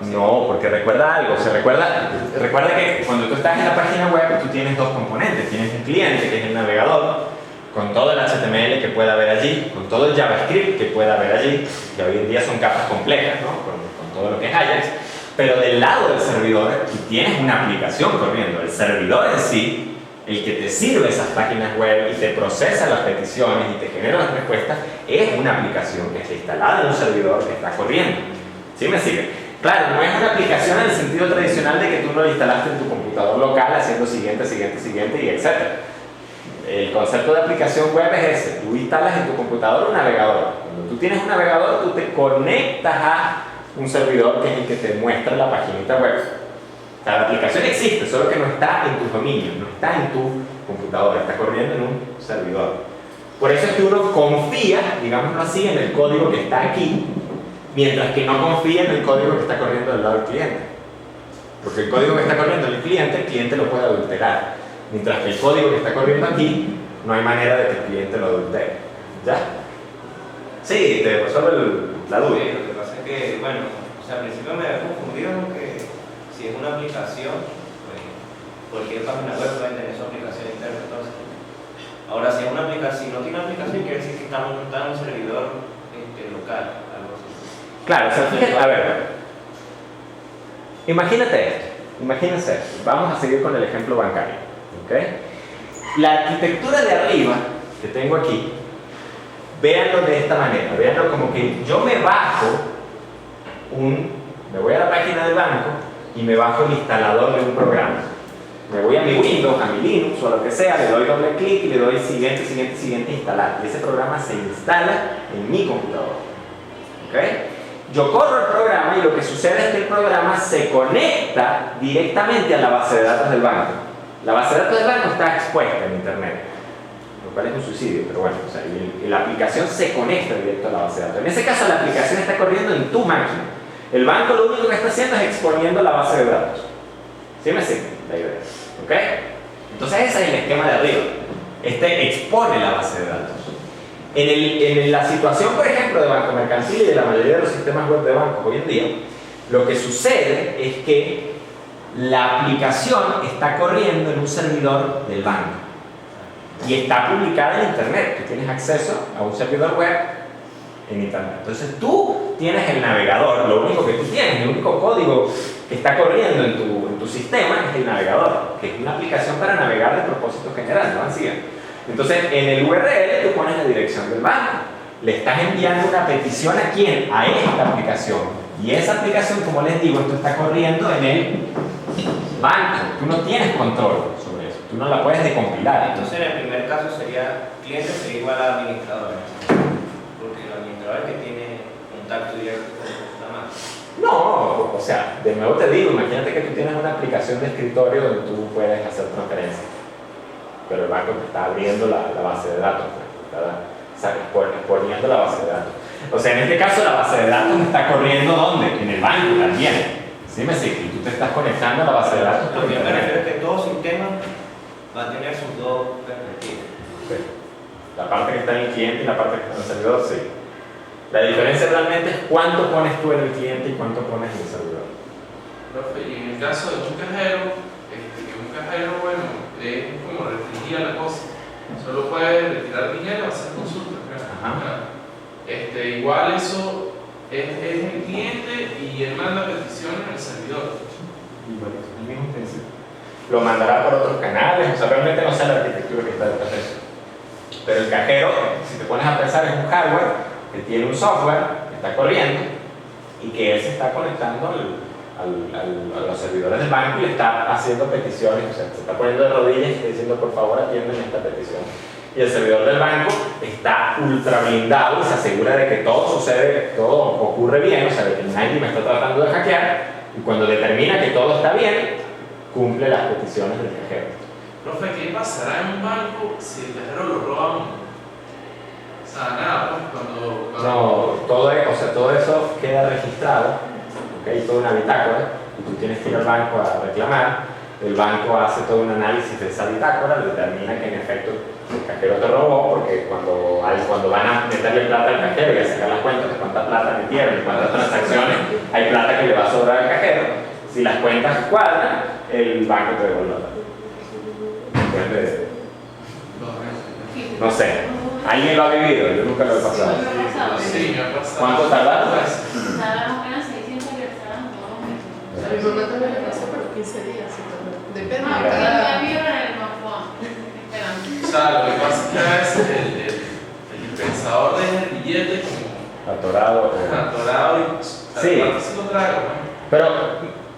S1: No, porque recuerda algo, recuerda que cuando tú estás en la página web tú tienes dos componentes, tienes un cliente que es el navegador, con todo el HTML que pueda haber allí, con todo el JavaScript que pueda haber allí, que hoy en día son capas complejas, ¿no? Con todo lo que es Ajax, pero del lado del servidor tú tienes una aplicación corriendo, el servidor en sí, el que te sirve esas páginas web y te procesa las peticiones y te genera las respuestas, es una aplicación que está instalada en un servidor que está corriendo. ¿Sí me sigue? Claro, no es una aplicación en el sentido tradicional de que tú lo instalaste en tu computador local haciendo siguiente y etc. El concepto de aplicación web es ese. Tú instalas en tu computador un navegador. Cuando tú tienes un navegador, tú te conectas a un servidor que es el que te muestra la paginita web. O sea, la aplicación existe, solo que no está en tus dominios, no está en tu computadora, está corriendo en un servidor. Por eso es que uno confía, digámoslo así, en el código que está aquí, mientras que no confía en el código que está corriendo del lado del cliente. Porque el código que está corriendo el cliente lo puede adulterar. Mientras que el código que está corriendo aquí, no hay manera de que el cliente lo adultere. ¿Ya? Sí, te resuelve la duda.
S4: Sí, lo que pasa es que, bueno, o sea, al principio me había confundido que si es una aplicación, pues, cualquier página web puede tener su aplicación interna. Entonces, ahora, si es una aplicación, si no tiene aplicación, quiere decir que está en un servidor local, algo así.
S1: Claro, o sea, fíjate, a ver, imagínense esto, vamos a seguir con el ejemplo bancario, ¿ok? La arquitectura de arriba que tengo aquí, véanlo de esta manera, véanlo como que yo me voy a la página del banco y me bajo el instalador de un programa. Me voy a mi Windows, a mi Linux o a lo que sea, le doy doble clic y le doy siguiente, instalar. Y ese programa se instala en mi computador. ¿Ok? Yo corro el programa y lo que sucede es que el programa se conecta directamente a la base de datos del banco. La base de datos del banco está expuesta en internet, lo cual es un suicidio, pero bueno, o sea, la aplicación se conecta directo a la base de datos. En ese caso la aplicación está corriendo en tu máquina. El banco lo único que está haciendo es exponiendo la base de datos. ¿Sí me sigue la idea? ¿Ok? Entonces ese es el esquema de arriba. Este expone la base de datos. En la situación, por ejemplo, de Banco Mercantil y de la mayoría de los sistemas web de bancos hoy en día, lo que sucede es que la aplicación está corriendo en un servidor del banco y está publicada en internet. Tú tienes acceso a un servidor web en internet. Entonces tú tienes el navegador, lo único que tú tienes, el único código que está corriendo en tu sistema es el navegador, que es una aplicación para navegar de propósito general, ¿no? Así es. Entonces, en el URL tú pones la dirección del banco. Le estás enviando una petición ¿a quién? A esta aplicación. Y esa aplicación, como les digo, esto está corriendo en el banco. Tú no tienes control sobre eso. Tú no la puedes decompilar.
S4: Entonces, en el primer caso sería cliente sería igual a administrador. Porque el administrador es que tiene contacto directo con la máquina.
S1: No, o sea, de nuevo te digo, imagínate que tú tienes una aplicación de escritorio donde tú puedes hacer transferencias. Pero el banco te está abriendo la base de datos, está exponiendo la base de datos. O sea, en este caso la base de datos está corriendo ¿dónde? En el banco también. ¿Sí me sigue? Y tú te estás conectando a la base de datos.
S4: Lo que yo me refiero es que todo sistema va a tener sus dos perspectivas.
S1: Sí. La parte que está en el cliente y la parte que está en el servidor, sí. La diferencia realmente es cuánto pones tú en el cliente y cuánto pones en el servidor.
S2: Profe, y en el caso de un cajero, bueno, es como restringida la cosa. Solo puedes retirar dinero o hacer consultas. Igual eso es el cliente y él manda peticiones al servidor.
S1: Igualito, el mismo principio. Lo mandará por otros canales, o sea, realmente no sé la arquitectura que está detrás de eso. Pero el cajero, si te pones a pensar, es un hardware que tiene un software que está corriendo y que él se está conectando a los servidores del banco y le está haciendo peticiones, o sea, se está poniendo de rodillas y está diciendo por favor atienden esta petición. Y el servidor del banco está ultra blindado y se asegura de que todo sucede, todo ocurre bien, o sea, de que nadie me está tratando de hackear, y cuando determina que todo está bien, cumple las peticiones del cajero.
S2: Profe, ¿qué pasará en un banco si el cajero lo roba uno? O sea, nada, pues
S1: No, todo eso queda registrado, ¿okay? Toda una bitácora, y tú tienes que ir al banco a reclamar, el banco hace todo un análisis de esa bitácora, determina que en efecto el cajero te robó, porque cuando van a meterle plata al cajero y a sacar las cuentas de cuánta plata metieron y cuántas transacciones, hay plata que le va a sobrar al cajero. Si las cuentas cuadran, el banco te devuelve la plata. No sé, ¿alguien lo ha vivido? Yo nunca lo he pasado.
S2: Sí, me ha pasado.
S1: ¿Cuánto tardaron?
S5: Tardaron apenas 600 y regresaron todos los meses.
S6: A mi mamá también le pasó, pero 15 días. Depende
S5: No,
S6: de
S5: porque
S6: cada...
S5: ya vieron en el mapón. Esperando.
S2: O sea, lo que pasa es que a veces el dispensador deja el billete como
S1: Atorado.
S2: atorado y
S1: Sí.
S2: se lo traga, ¿no?
S1: Pero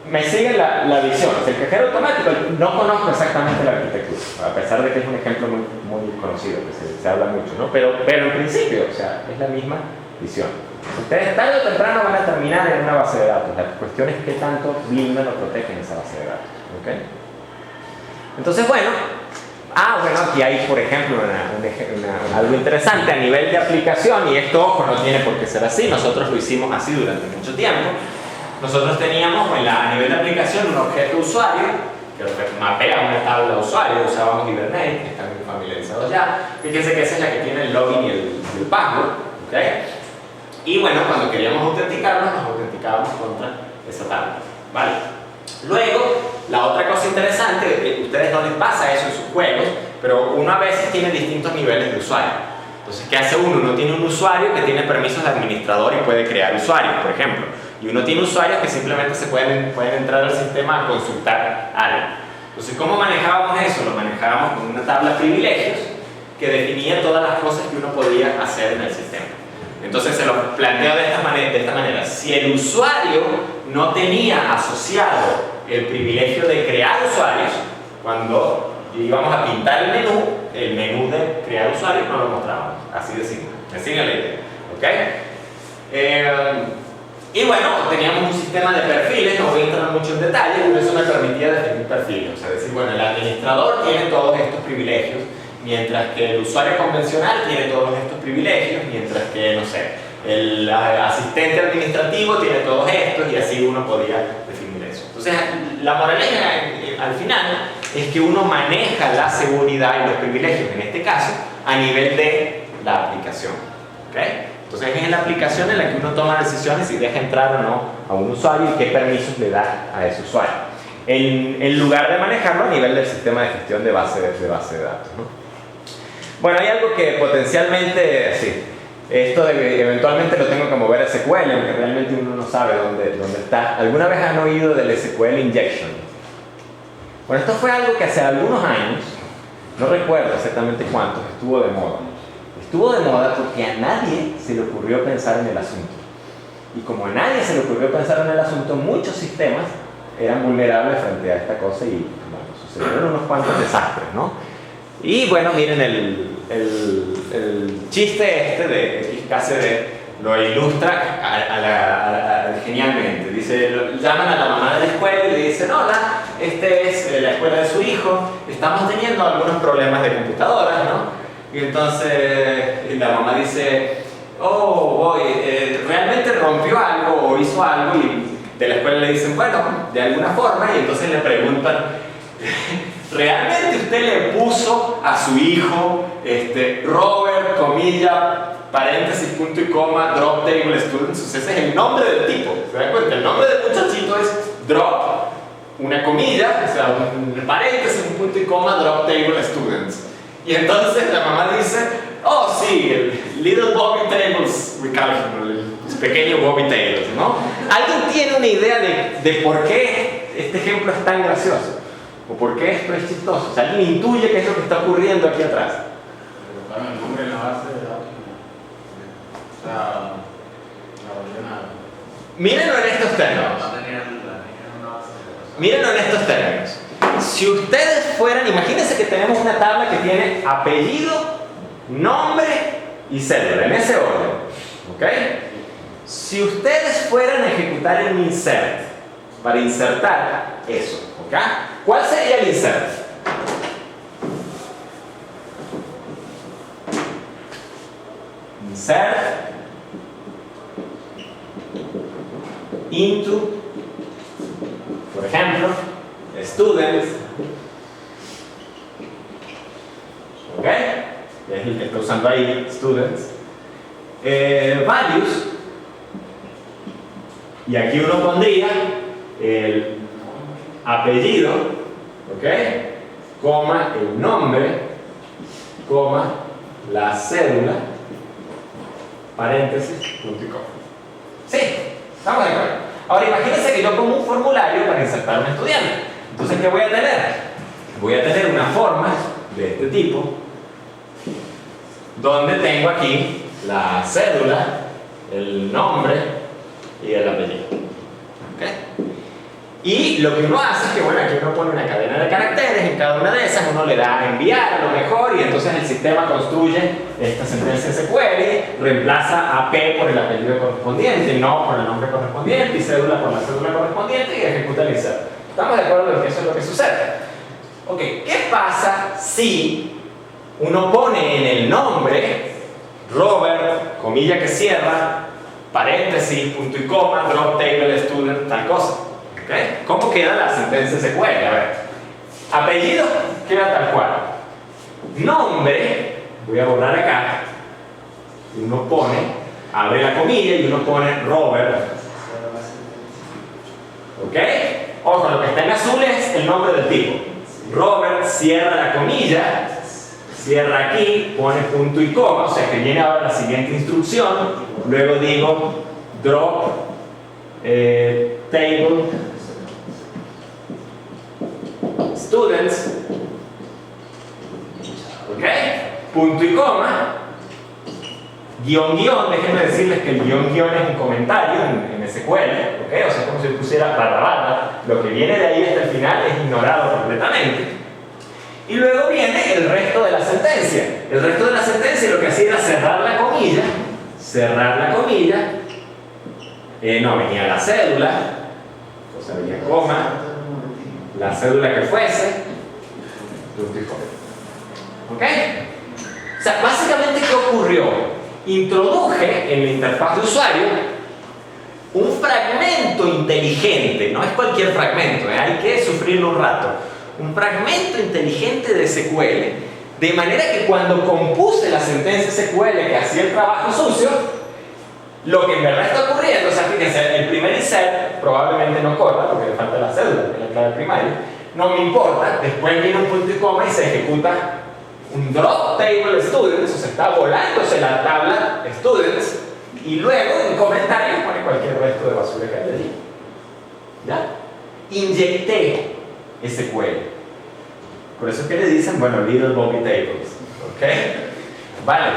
S1: me sigue la visión. El cajero automático, no conozco exactamente la arquitectura, a pesar de que es un ejemplo muy conocido, que se habla mucho, ¿no? Pero en principio, o sea, es la misma visión. Ustedes tarde o temprano van a terminar en una base de datos. La cuestión es qué tanto blindan o protegen esa base de datos. ¿Okay? Entonces, bueno, aquí hay, por ejemplo, algo interesante a nivel de aplicación, y esto, ojo, no tiene por qué ser así. Nosotros lo hicimos así durante mucho tiempo. Nosotros teníamos a nivel de aplicación un objeto usuario que mapea una tabla de usuario, usábamos Hibernate, que están muy familiarizados ya. Fíjense que esa es la que tiene el login y el password, ¿okay? Y bueno, cuando queríamos autenticarnos, nos autenticábamos contra esa tabla, ¿vale? Luego, la otra cosa interesante, a ustedes no les pasa eso en sus juegos, pero uno a veces tiene distintos niveles de usuario. Entonces, ¿qué hace uno? Uno tiene un usuario que tiene permisos de administrador y puede crear usuarios, por ejemplo. Y uno tiene usuarios que simplemente pueden entrar al sistema a consultar algo. Entonces, ¿cómo manejábamos eso? Lo manejábamos con una tabla de privilegios que definía todas las cosas que uno podía hacer en el sistema. Entonces, se lo planteo de esta manera. Si el usuario no tenía asociado el privilegio de crear usuarios, cuando íbamos a pintar el menú de crear usuarios no lo mostrábamos. Así de simple. Me sigue la idea. ¿Ok? Y bueno, teníamos un sistema de perfiles, no voy a entrar mucho en detalle, pero eso me permitía definir perfiles. O sea, decir, bueno, el administrador tiene todos estos privilegios, mientras que el usuario convencional tiene todos estos privilegios, mientras que, no sé, el asistente administrativo tiene todos estos, y así uno podía definir eso. Entonces, la moraleja al final es que uno maneja la seguridad y los privilegios, en este caso, a nivel de la aplicación. ¿Okay? Entonces es en la aplicación en la que uno toma decisiones si deja entrar o no a un usuario y qué permisos le da a ese usuario, en lugar de manejarlo a nivel del sistema de gestión de base de datos, ¿no? Bueno, hay algo que potencialmente, sí, esto eventualmente lo tengo que mover a SQL, aunque realmente uno no sabe dónde está. ¿Alguna vez han oído del SQL Injection? Bueno, esto fue algo que hace algunos años, no recuerdo exactamente cuántos, estuvo de moda. Estuvo de moda porque a nadie se le ocurrió pensar en el asunto. Y como a nadie se le ocurrió pensar en el asunto, muchos sistemas eran vulnerables frente a esta cosa y bueno, sucedieron unos cuantos desastres, ¿no? Y bueno, miren el chiste este de XKCD lo ilustra genialmente. Dice, llaman a la mamá de la escuela y le dicen, hola, este es la escuela de su hijo, estamos teniendo algunos problemas de computadoras, ¿no? Y entonces la mamá dice, realmente rompió algo o hizo algo, y de la escuela le dicen, bueno, de alguna forma, y entonces le preguntan, ¿realmente usted le puso a su hijo Robert, comilla, paréntesis, punto y coma, drop table students? O sea, ese es el nombre del tipo, ¿se dan cuenta? El nombre del muchachito es drop, una comilla, o sea, un paréntesis, un punto y coma, drop table students. Y entonces la mamá dice, oh sí, el little Bobby Tables recalcitrant, el pequeño Bobby Tables, ¿no? ¿Alguien tiene una idea de por qué este ejemplo es tan gracioso? ¿O por qué esto es chistoso? O sea, ¿alguien intuye qué es lo que está ocurriendo aquí atrás?
S7: Colocaron el nombre en la base de datos. O sea, la ordenada.
S1: Mírenlo en estos términos. Mírenlo en estos términos. Si ustedes fueran, imagínense que tenemos una tabla que tiene apellido, nombre y cédula, en ese orden, ¿ok? Si ustedes fueran a ejecutar el insert para insertar eso, ¿ok? ¿Cuál sería el insert? Insert into, por ejemplo, students, ¿ok? Es el que está usando ahí, students, values, y aquí uno pondría el apellido, ¿ok? Coma, el nombre, coma, la cédula, paréntesis, punto y coma. ¿Sí? ¿Estamos de acuerdo? Ahora imagínense que yo pongo un formulario para insertar a un estudiante. Entonces, ¿qué voy a tener? Voy a tener una forma de este tipo, donde tengo aquí la cédula, el nombre y el apellido. ¿Ok? Y lo que uno hace es que, bueno, aquí uno pone una cadena de caracteres, en cada una de esas uno le da a enviar a lo mejor, y entonces el sistema construye esta sentencia SQL, reemplaza a P por el apellido correspondiente, no por el nombre correspondiente, y cédula por la cédula correspondiente, y ejecuta el insert. ¿Estamos de acuerdo en que eso es lo que sucede? Ok, ¿qué pasa si uno pone en el nombre Robert, comilla que cierra, paréntesis, punto y coma, drop table student, tal cosa? ¿Okay? ¿Cómo queda la sentencia SQL? A ver, apellido queda tal cual. Nombre, voy a borrar acá, y uno pone, abre la comilla y uno pone Robert. ¿Ok? Ojo, lo que está en azul es el nombre del tipo. Robert, cierra la comilla, cierra aquí, pone punto y coma, o sea que viene ahora la siguiente instrucción, luego digo drop table students, ¿ok? Punto y coma, guión guión, déjenme decirles que el guión guión es un comentario en SQL, ¿ok? O sea, como si pusiera barra barra, lo que viene de ahí hasta el final es ignorado completamente. Y luego viene el resto de la sentencia. El resto de la sentencia lo que hacía era cerrar la comilla, no, venía la cédula, o sea, venía coma, la cédula que fuese, punto y coma. ¿Ok? O sea, básicamente, ¿qué ocurrió? Introduje en la interfaz de usuario un fragmento inteligente, no es cualquier fragmento, hay que sufrirlo un rato. Un fragmento inteligente de SQL, de manera que cuando compuse la sentencia SQL que hacía el trabajo sucio, lo que en verdad está ocurriendo, o sea, fíjense, el primer insert probablemente no corra porque le falta la cédula, que es la clave primaria, no me importa, después viene un punto y coma y se ejecuta un drop table students, o sea, está volándose la tabla students, y luego en comentarios pone cualquier resto de basura que haya allí. ¿Ya? Inyecté SQL. Por eso es que le dicen, bueno, little Bobby tables. ¿Ok? Vale.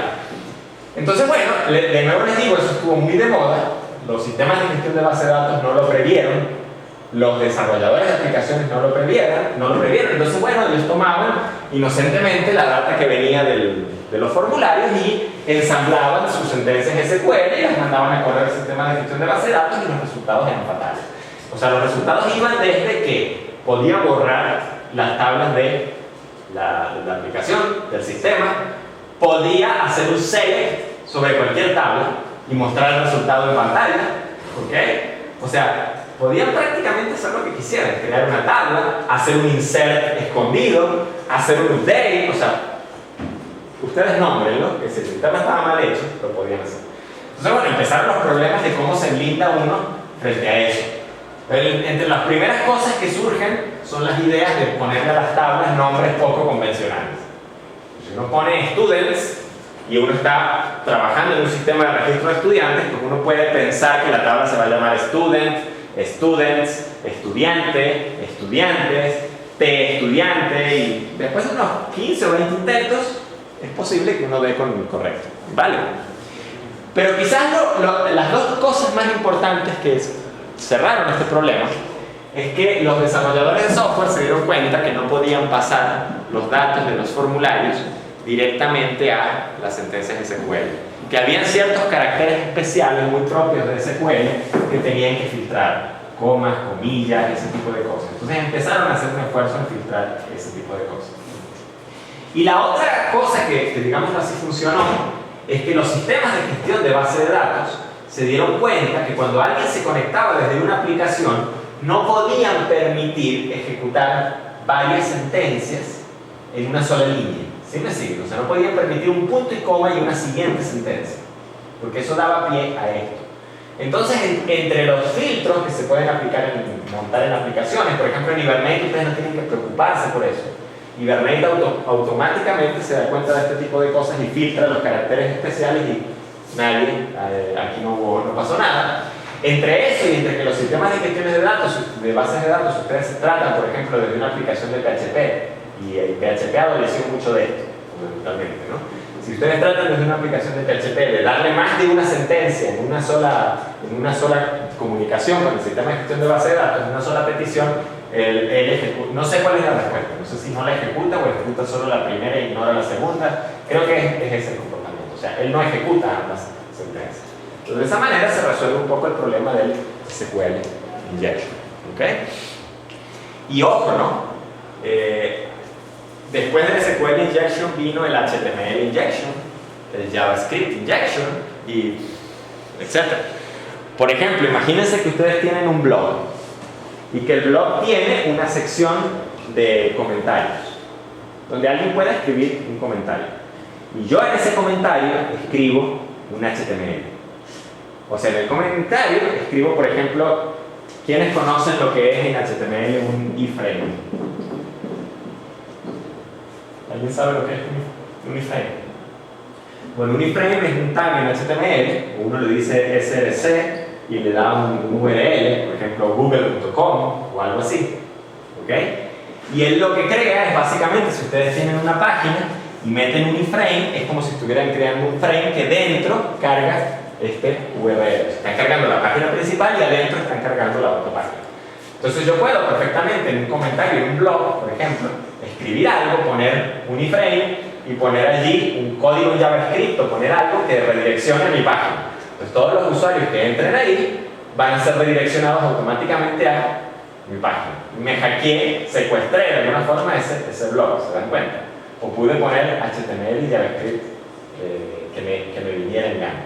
S1: Entonces, bueno, de nuevo les digo, eso estuvo muy de moda. Los sistemas de gestión de base de datos no lo previeron. Los desarrolladores de aplicaciones no lo previeron. Entonces, bueno, ellos tomaban inocentemente la data que venía de los formularios y ensamblaban sus sentencias SQL y las mandaban a correr al sistema de gestión de base de datos, y los resultados eran fatales. O sea, los resultados iban desde que podía borrar las tablas de la aplicación, del sistema, podía hacer un select sobre cualquier tabla y mostrar el resultado en pantalla, ¿ok? O sea, podían prácticamente hacer lo que quisieran, crear una tabla, hacer un insert escondido, hacer un update, o sea, ustedes nómbrenlo, que si el sistema estaba mal hecho, lo podían hacer. Entonces, bueno, empezaron los problemas de cómo se blinda uno frente a eso. Entre las primeras cosas que surgen son las ideas de ponerle a las tablas nombres poco convencionales. Si uno pone students y uno está trabajando en un sistema de registro de estudiantes, pues uno puede pensar que la tabla se va a llamar student, students, estudiante, estudiantes, estudiante, y después de unos 15 o 20 intentos es posible que uno dé con el correcto. ¿Vale? Pero quizás las dos cosas más importantes que cerraron este problema es que los desarrolladores de software se dieron cuenta que no podían pasar los datos de los formularios directamente a las sentencias SQL, que habían ciertos caracteres especiales muy propios de SQL que tenían que filtrar, comas, comillas, ese tipo de cosas. Entonces empezaron a hacer un esfuerzo en filtrar ese tipo de cosas. Y la otra cosa que digamos así funcionó es que los sistemas de gestión de base de datos se dieron cuenta que cuando alguien se conectaba desde una aplicación no podían permitir ejecutar varias sentencias en una sola línea. ¿Sí me siguen? O sea, no podían permitir un punto y coma y una siguiente sentencia, porque eso daba pie a esto. Entonces, entre los filtros que se pueden montar en aplicaciones, por ejemplo en Hibernate ustedes no tienen que preocuparse por eso. Hibernate automáticamente se da cuenta de este tipo de cosas y filtra los caracteres especiales y aquí no pasó nada. Entre eso y entre que los sistemas de gestiones de datos, de bases de datos, ustedes se tratan, por ejemplo, desde una aplicación de PHP, y el PHP adoleció mucho de esto, fundamentalmente, ¿no? Si ustedes tratan desde una aplicación de PHP de darle más de una sentencia en una sola comunicación con el sistema de gestión de base de datos, en una sola petición, él ejecuta, no sé cuál es la respuesta, no sé si no la ejecuta o ejecuta solo la primera e ignora la segunda. Creo que es ese el comportamiento, o sea, él no ejecuta ambas sentencias. Entonces, de esa manera se resuelve un poco el problema del SQL injection, ¿ok? Y ojo, ¿no? Después del SQL injection vino el HTML injection, el JavaScript injection, y etc. Por ejemplo, imagínense que ustedes tienen un blog y que el blog tiene una sección de comentarios donde alguien pueda escribir un comentario, y yo en ese comentario escribo un HTML. O sea, en el comentario escribo, por ejemplo, ¿quiénes conocen lo que es en HTML un iframe? ¿Alguien sabe lo que es un iframe? Bueno, un iframe es un tag en HTML, uno le dice src y le da un URL, por ejemplo google.com o algo así, ¿ok? Y él lo que crea es básicamente, si ustedes tienen una página y meten un iframe, es como si estuvieran creando un frame que dentro carga este URL. Están cargando la página principal y adentro están cargando la otra página. Entonces yo puedo perfectamente en un comentario, en un blog, por ejemplo, escribir algo, poner un iframe y poner allí un código en JavaScript o poner algo que redireccione a mi página. Entonces todos los usuarios que entren ahí van a ser redireccionados automáticamente a mi página. Me hackeé, secuestré de alguna forma ese blog, ¿se dan cuenta? O pude poner HTML y JavaScript que me viniera en gana.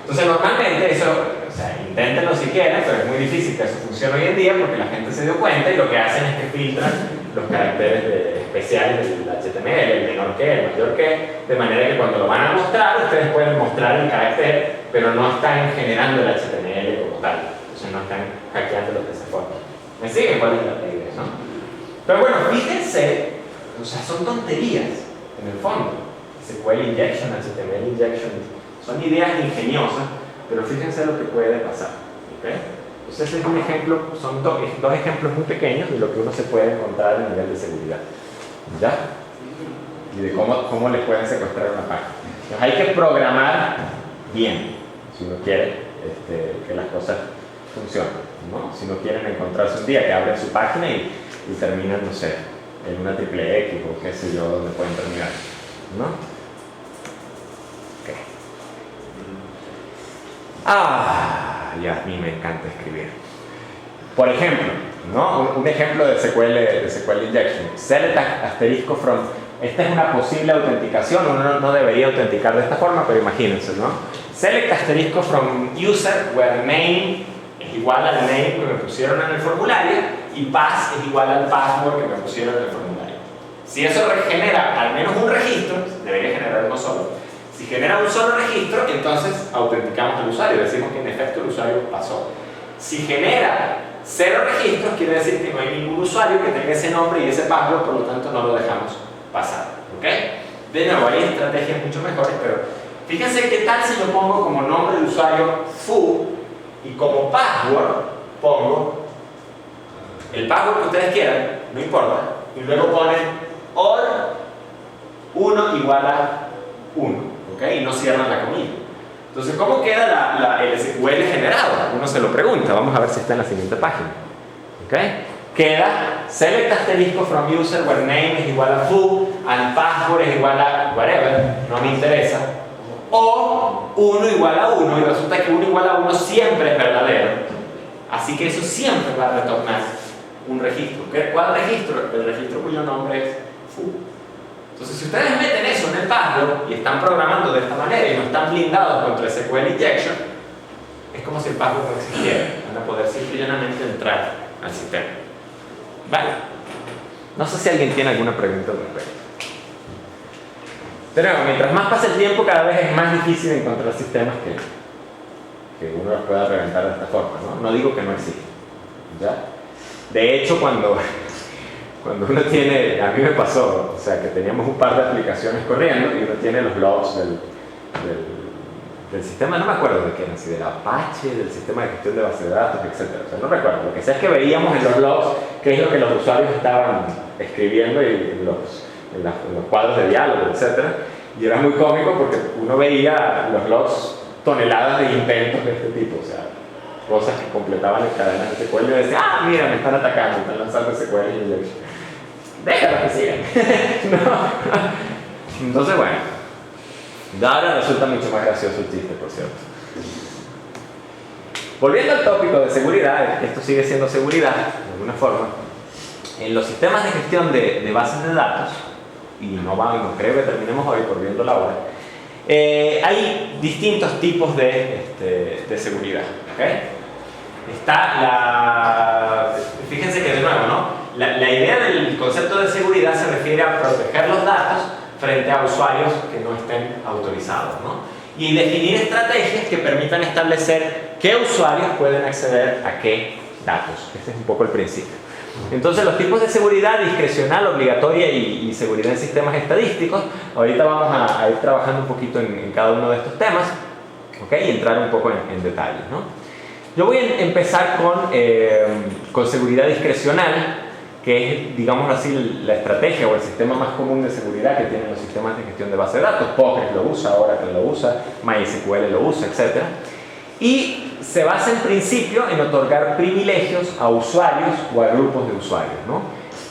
S1: Entonces normalmente eso, o sea, inténtenlo si quieren, pero es muy difícil que eso funcione hoy en día porque la gente se dio cuenta y lo que hacen es que filtran los caracteres especiales del HTML, el menor que, el mayor que, de manera que cuando lo van a mostrar, ustedes pueden mostrar el carácter, pero no están generando el HTML como tal, entonces no están hackeándolo de esa forma. ¿Me siguen cuál es la idea, no? Pero bueno, fíjense, o sea, son tonterías en el fondo. SQL injection, HTML injection, son ideas ingeniosas, pero fíjense lo que puede pasar, ¿okay? Entonces este es un ejemplo, son dos ejemplos muy pequeños de lo que uno se puede encontrar a nivel de seguridad, ¿ya? Y de cómo le pueden secuestrar una página. Entonces hay que programar bien, si uno quiere que las cosas funcionen, ¿no? Si no quieren encontrarse un día que abren su página y terminan, no sé, en una triple X o qué sé yo, donde pueden terminar, ¿no? Ya a mí me encanta escribir. Por ejemplo, ¿no? Un ejemplo de SQL injection. Select asterisco from. Esta es una posible autenticación. Uno no debería autenticar de esta forma, pero imagínense, ¿no? Select asterisco from user where name es igual al name que me pusieron en el formulario y pass es igual al password que me pusieron en el formulario. Si eso genera al menos un registro, debería generar uno solo. Si genera un solo registro, entonces autenticamos al usuario, decimos que en efecto el usuario pasó. Si genera 0 registros, quiere decir que no hay ningún usuario que tenga ese nombre y ese password, por lo tanto no lo dejamos pasar, ¿ok? De nuevo, hay estrategias mucho mejores, pero fíjense qué tal si yo pongo como nombre de usuario foo y como password pongo el password que ustedes quieran, no importa, y luego ponen or 1 igual a 1. ¿Okay? Y no cierran la comilla. Entonces, ¿cómo queda el SQL generado? Uno se lo pregunta. Vamos a ver si está en la siguiente página. ¿Okay? Queda select asterisco from user where name es igual a foo and password es igual a whatever, no me interesa, o 1 igual a 1, y resulta que 1 igual a 1 siempre es verdadero, así que eso siempre va a retornar un registro. ¿Cuál registro? El registro cuyo nombre es foo. Entonces, si ustedes meten eso en el password y están programando de esta manera y no están blindados contra SQL injection, es como si el password no existiera. Van a poder simple y llanamente entrar al sistema. Vale. No sé si alguien tiene alguna pregunta al respecto. De nuevo, mientras más pasa el tiempo, cada vez es más difícil encontrar sistemas que uno los pueda reventar de esta forma, ¿no? No digo que no existen, ¿ya? De hecho, cuando uno tiene, a mí me pasó, o sea, que teníamos un par de aplicaciones corriendo y uno tiene los logs del sistema, no me acuerdo de qué era, si del Apache, del sistema de gestión de base de datos, etc. O sea, no recuerdo. Lo que sé es que veíamos en los logs qué es lo que los usuarios estaban escribiendo y en los cuadros de diálogo, etc. Y era muy cómico porque uno veía los logs toneladas de inventos de este tipo, o sea, cosas que completaban en cadenas de SQL y yo decía, ah, mira, me están atacando, me están lanzando SQL y yo decía, déjalo que sigan. No. Entonces, bueno. Ahora resulta mucho más gracioso el chiste, por cierto. Volviendo al tópico de seguridad, esto sigue siendo seguridad, de alguna forma. En los sistemas de gestión de bases de datos, y no creo que terminemos hoy por viendo la hora, hay distintos tipos de seguridad. ¿Okay? Fíjense que de nuevo, ¿no? La idea del concepto de seguridad se refiere a proteger los datos frente a usuarios que no estén autorizados, ¿no? Y definir estrategias que permitan establecer qué usuarios pueden acceder a qué datos. Este es un poco el principio. Entonces, los tipos de seguridad discrecional, obligatoria y seguridad en sistemas estadísticos, ahorita vamos a ir trabajando un poquito en cada uno de estos temas, ¿okay? Y entrar un poco en detalles, ¿no? Yo voy a empezar con seguridad discrecional, que es, digámoslo así, la estrategia o el sistema más común de seguridad que tienen los sistemas de gestión de base de datos. Postgres lo usa, Oracle lo usa, MySQL lo usa, etc. Y se basa en principio en otorgar privilegios a usuarios o a grupos de usuarios, ¿no?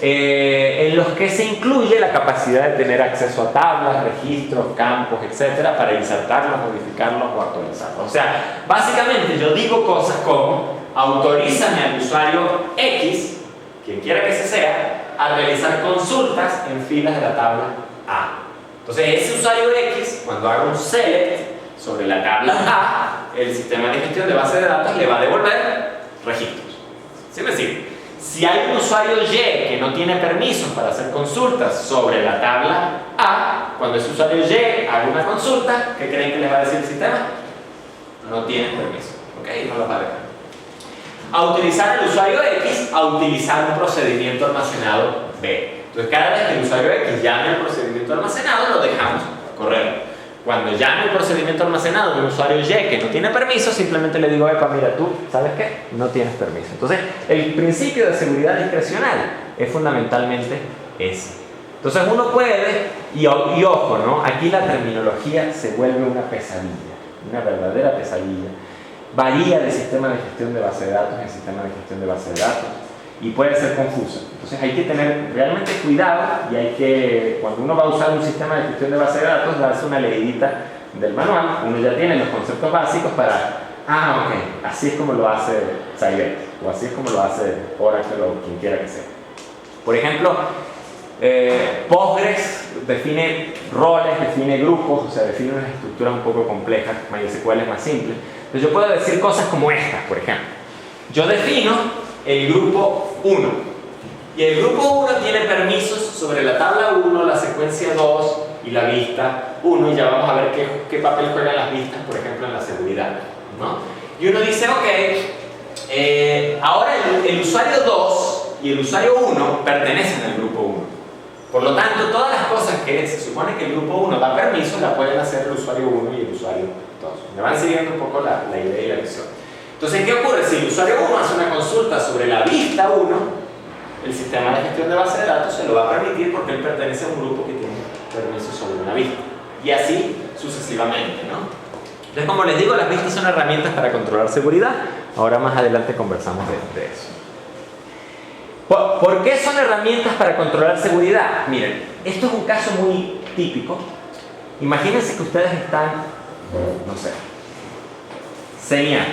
S1: En los que se incluye la capacidad de tener acceso a tablas, registros, campos, etc. para insertarlos, modificarlos o actualizarlos. O sea, básicamente yo digo cosas como autorízame al usuario X, quien quiera que ese sea, a realizar consultas en filas de la tabla A. Entonces, ese usuario X, cuando haga un select sobre la tabla A, el sistema de gestión de base de datos le va a devolver registros. ¿Sí me sigue? Si hay un usuario Y que no tiene permisos para hacer consultas sobre la tabla A, cuando ese usuario Y haga una consulta, ¿qué creen que les va a decir el sistema? No tiene permiso, ¿ok? No lo va a dejar. Autorizar al usuario X a utilizar un procedimiento almacenado B. Entonces, cada vez que el usuario X llame al procedimiento almacenado, lo dejamos correr. Cuando llame el procedimiento almacenado de un usuario Y que no tiene permiso, simplemente le digo, epa, mira tú, ¿sabes qué? No tienes permiso. Entonces, el principio de seguridad discrecional es fundamentalmente ese. Entonces, uno puede, y ojo, ¿no? Aquí la terminología se vuelve una pesadilla, una verdadera pesadilla. Varía de sistema de gestión de base de datos en sistema de gestión de base de datos y puede ser confuso. Entonces hay que tener realmente cuidado y hay que, cuando uno va a usar un sistema de gestión de base de datos, darse una leidita del manual. Uno ya tiene los conceptos básicos para, ok, así es como lo hace Sybase o así es como lo hace Oracle o quien quiera que sea. Por ejemplo, Postgres define roles, define grupos, o sea, define unas estructuras un poco complejas. MySQL es más simple. Entonces yo puedo decir cosas como estas, por ejemplo. Yo defino el grupo 1 y el grupo 1 tiene permisos sobre la tabla 1, la secuencia 2 y la vista 1, y ya vamos a ver qué papel juegan las vistas, por ejemplo, en la seguridad, ¿no? Y uno dice, ok, ahora el usuario 2 y el usuario 1 pertenecen al grupo 1. Por lo tanto, todas las cosas que se supone que el grupo 1 da permiso, la pueden hacer el usuario 1 y el usuario 2. Me van siguiendo un poco la idea y la visión. Entonces, ¿qué ocurre? Si el usuario 1 hace una consulta sobre la vista 1, el sistema de gestión de base de datos se lo va a permitir porque él pertenece a un grupo que tiene permiso sobre una vista. Y así sucesivamente, ¿no? Entonces, como les digo, las vistas son herramientas para controlar seguridad. Ahora más adelante conversamos de eso. ¿Por qué son herramientas para controlar seguridad? Miren, esto es un caso muy típico. Imagínense que ustedes están, no sé, CENIAL.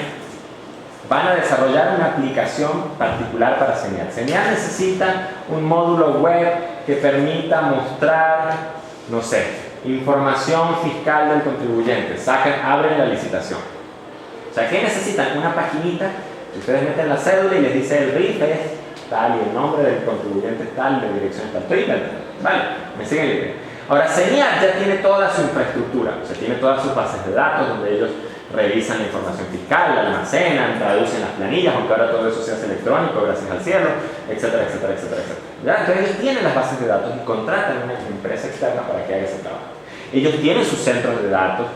S1: Van a desarrollar una aplicación particular para CENIAL. CENIAL necesita un módulo web que permita mostrar, no sé, información fiscal del contribuyente. Abren la licitación. O sea, ¿qué necesitan? Una paginita Ustedes meten la cédula y les dice el RIF es tal y el nombre del contribuyente es tal, la dirección es tal. Estoy inventando. Vale, me siguen la idea. Ahora, CENIAT ya tiene toda su infraestructura, o sea, tiene todas sus bases de datos donde ellos revisan la información fiscal, la almacenan, traducen las planillas, aunque ahora todo eso se hace electrónico, gracias al cielo, etcétera, etcétera, etcétera, etcétera. ¿Ya? Entonces ellos tienen las bases de datos y contratan una empresa externa para que haga ese trabajo. Ellos tienen sus centros de datos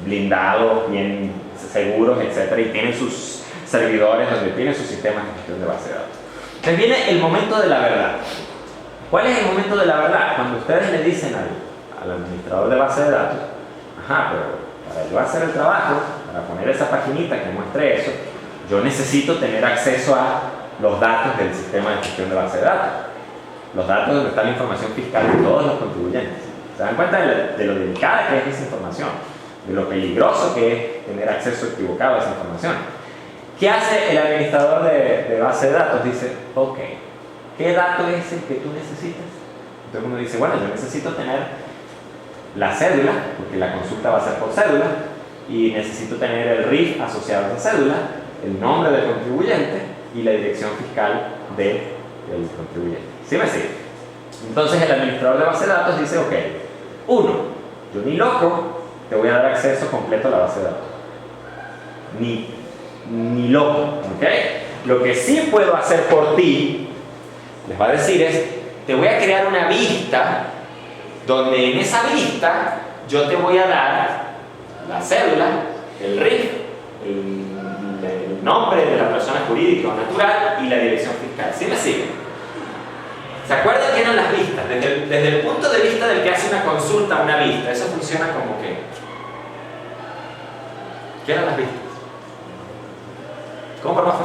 S1: blindados, bien seguros, etcétera, y tienen sus servidores donde tienen sus sistemas de gestión de base de datos. Entonces viene el momento de la verdad. ¿Cuál es el momento de la verdad? Cuando ustedes le dicen al administrador de base de datos, ajá, pero para yo hacer el trabajo, para poner esa paginita que muestre eso, yo necesito tener acceso a los datos del sistema de gestión de base de datos. Los datos donde está la información fiscal de todos los contribuyentes. ¿Se dan cuenta de lo delicada que es esa información? De lo peligroso que es tener acceso equivocado a esa información. ¿Qué hace el administrador de base de datos? Dice, ok, ¿qué dato es el que tú necesitas? Entonces uno dice, bueno, yo necesito tener la cédula, porque la consulta va a ser por cédula, y necesito tener el RIF asociado a esa cédula, el nombre del contribuyente y la dirección fiscal del contribuyente. ¿Sí me sigue? Entonces el administrador de base de datos dice, ok, uno, yo ni loco te voy a dar acceso completo a la base de datos. Ni loco, ¿ok? Lo que sí puedo hacer por ti, les va a decir es, te voy a crear una vista donde en esa vista yo te voy a dar la cédula, el RIF, el nombre de la persona jurídica o natural y la dirección fiscal. ¿Sí me siguen? ¿Se acuerdan qué eran las vistas? Desde el punto de vista del que hace una consulta a una vista, eso funciona como que... ¿Qué eran las vistas? ¿Cómo, profe?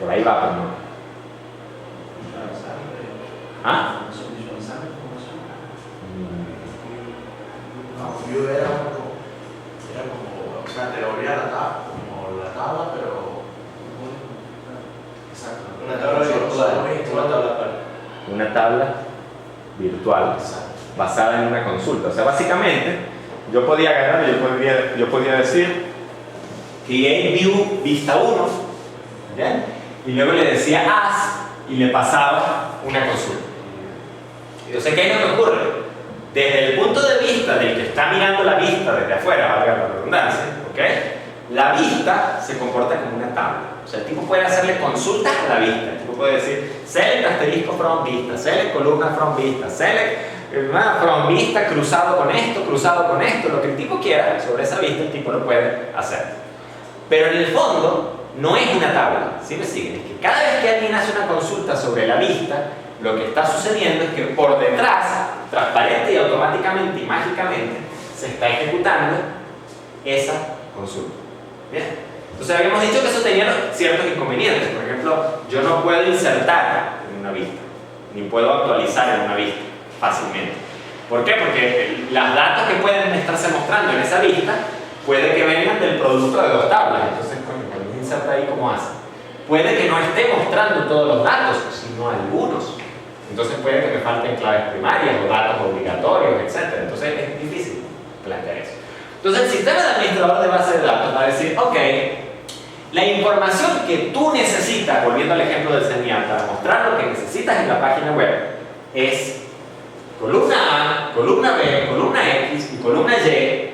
S1: Por ahí va, pero no. ¿Ah?
S3: Yo era como una teoría como la tabla, pero exacto.
S4: Una tabla virtual.
S1: Una tabla virtual basada en una consulta. O sea, básicamente, yo podía agarrar, yo podía decir create view vista 1, ¿bien? Y luego le decía haz y le pasaba una consulta. Entonces, ¿qué es lo que ocurre? Desde el punto de vista del que está mirando la vista desde afuera, valga la redundancia, ¿ok? La vista se comporta como una tabla. O sea, el tipo puede hacerle consultas a la vista. El tipo puede decir select asterisco from vista, select columna from vista, select from vista cruzado con esto, lo que el tipo quiera sobre esa vista, el tipo lo puede hacer. Pero en el fondo no es una tabla, ¿sí me siguen? Es que cada vez que alguien hace una consulta sobre la vista, lo que está sucediendo es que por detrás, transparente y automáticamente y mágicamente, se está ejecutando esa consulta. ¿Bien? Entonces habíamos dicho que eso tenía ciertos inconvenientes. Por ejemplo, yo no puedo insertar en una vista, ni puedo actualizar en una vista fácilmente. ¿Por qué? Porque los datos que pueden estarse mostrando en esa vista puede que vengan del producto de dos tablas. Entonces, cuando inserta ahí, ¿cómo hace? Puede que no esté mostrando todos los datos, sino algunos. Entonces puede que me falten claves primarias o datos obligatorios, etc. Entonces es difícil plantear eso. Entonces el sistema de administrador de base de datos va a decir, ok, la información que tú necesitas, volviendo al ejemplo del CENIAT, para mostrar lo que necesitas en la página web, es columna A, columna B, columna X y columna Y.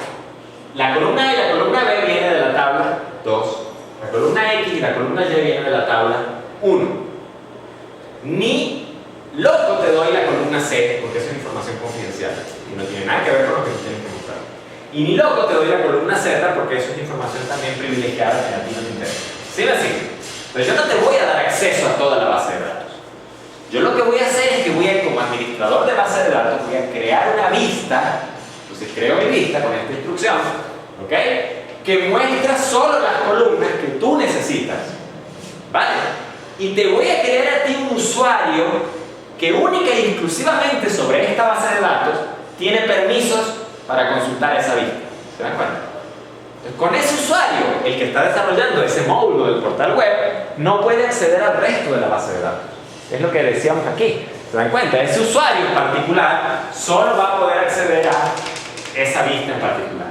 S1: La columna A y la columna B viene de la tabla 2. La columna X y la columna Y viene de la tabla 1. Ni loco te doy la columna C, porque eso es información confidencial y no tiene nada que ver con lo que tú tienes que mostrar. Y ni loco te doy la columna Z, porque eso es información también privilegiada que a ti no te interesa. ¿Sí o así? Pero yo no te voy a dar acceso a toda la base de datos. Yo lo que voy a hacer es que voy a, como administrador de base de datos, voy a crear una vista. Entonces creo mi vista con esta instrucción, ¿ok? Que muestra solo las columnas que tú necesitas, ¿vale? Y te voy a crear a ti un usuario que única y exclusivamente sobre esta base de datos tiene permisos para consultar esa vista. ¿Se dan cuenta? Entonces, con ese usuario, el que está desarrollando ese módulo del portal web, no puede acceder al resto de la base de datos. Es lo que decíamos aquí. ¿Se dan cuenta? Ese usuario en particular solo va a poder acceder a esa vista en particular.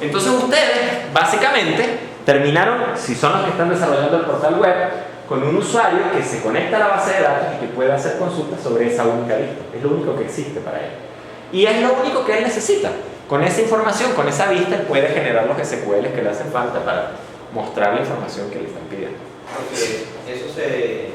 S1: Entonces ustedes, básicamente, terminaron, si son los que están desarrollando el portal web, con un usuario que se conecta a la base de datos y que puede hacer consultas sobre esa única vista. Es lo único que existe para él. Y es lo único que él necesita. Con esa información, con esa vista, él puede generar los SQLs que le hacen falta para mostrar la información que le están pidiendo.
S4: Porque eso se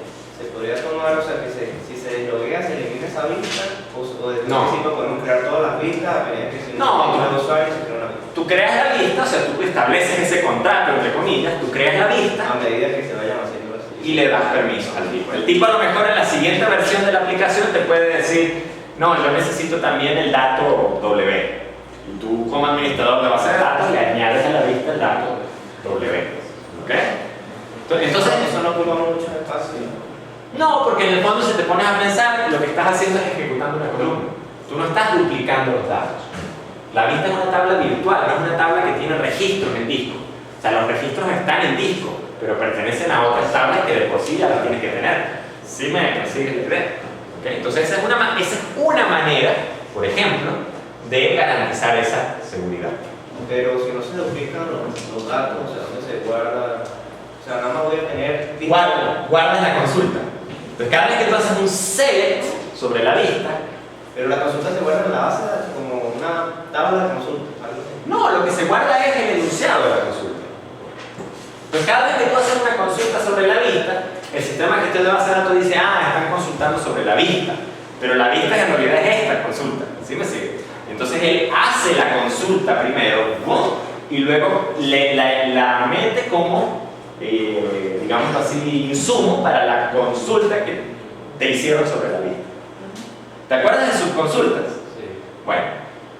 S4: podría tomar, o sea, que si se desloguea, se elimina esa vista, o desde
S1: No.
S4: el principio podemos crear todas las vistas, a medida que se
S1: No,
S4: el usuario se crea una vista.
S1: Tú creas la vista, o sea, tú estableces ese contrato, entre comillas, tú creas la vista
S4: A medida que se vayan haciendo las
S1: y le das permisos al tipo. El tipo a lo mejor en la siguiente versión de la aplicación te puede decir, no, yo necesito también el dato W. Y tú como administrador de base de datos le añades a la vista el dato W. ¿Ok? Entonces,
S4: eso no ocupa mucho espacio.
S1: no, porque en el fondo si te pones a pensar, lo que estás haciendo es ejecutando una columna. Tú no estás duplicando los datos. La vista es una tabla virtual, no es una tabla que tiene registros en disco. O sea, los registros están en disco, pero pertenecen a otras tablas que de por sí ya las tienes que tener. ¿Sí me sigues la idea? ¿Okay? Entonces esa es una manera, por ejemplo, de garantizar esa seguridad.
S4: Pero si no se duplican los datos, o sea, ¿dónde se guarda? O sea, nada más voy a tener...
S1: Guardas la consulta. Entonces cada vez que tú haces un select sobre la vista,
S4: Pero la consulta se guarda en la base como una tabla de consulta, algo así.
S1: no, lo que se guarda es el enunciado de la consulta. Entonces cada vez que tú haces una consulta sobre la vista, el sistema de gestión de base de datos dice, están consultando sobre la vista, pero la vista en realidad es esta consulta. ¿Sí me sigue? Entonces él hace la consulta primero, ¡pum!, y luego la mete como, digamos así, insumo para la consulta que te hicieron sobre la vista. ¿Te acuerdas de sus consultas?
S4: Sí.
S1: Bueno,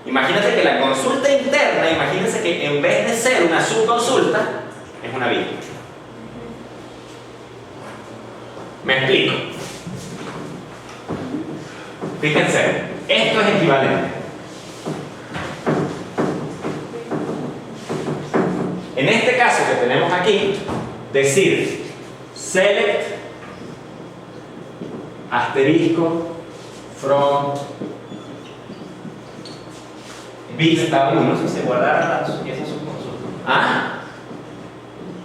S1: imagínate que la consulta interna, imagínense que en vez de ser una subconsulta, es una vista. Me explico. Fíjense, esto es equivalente. En este caso que tenemos aquí, decir select asterisco from vista 1.
S4: Si se guardaran esa subconsulta.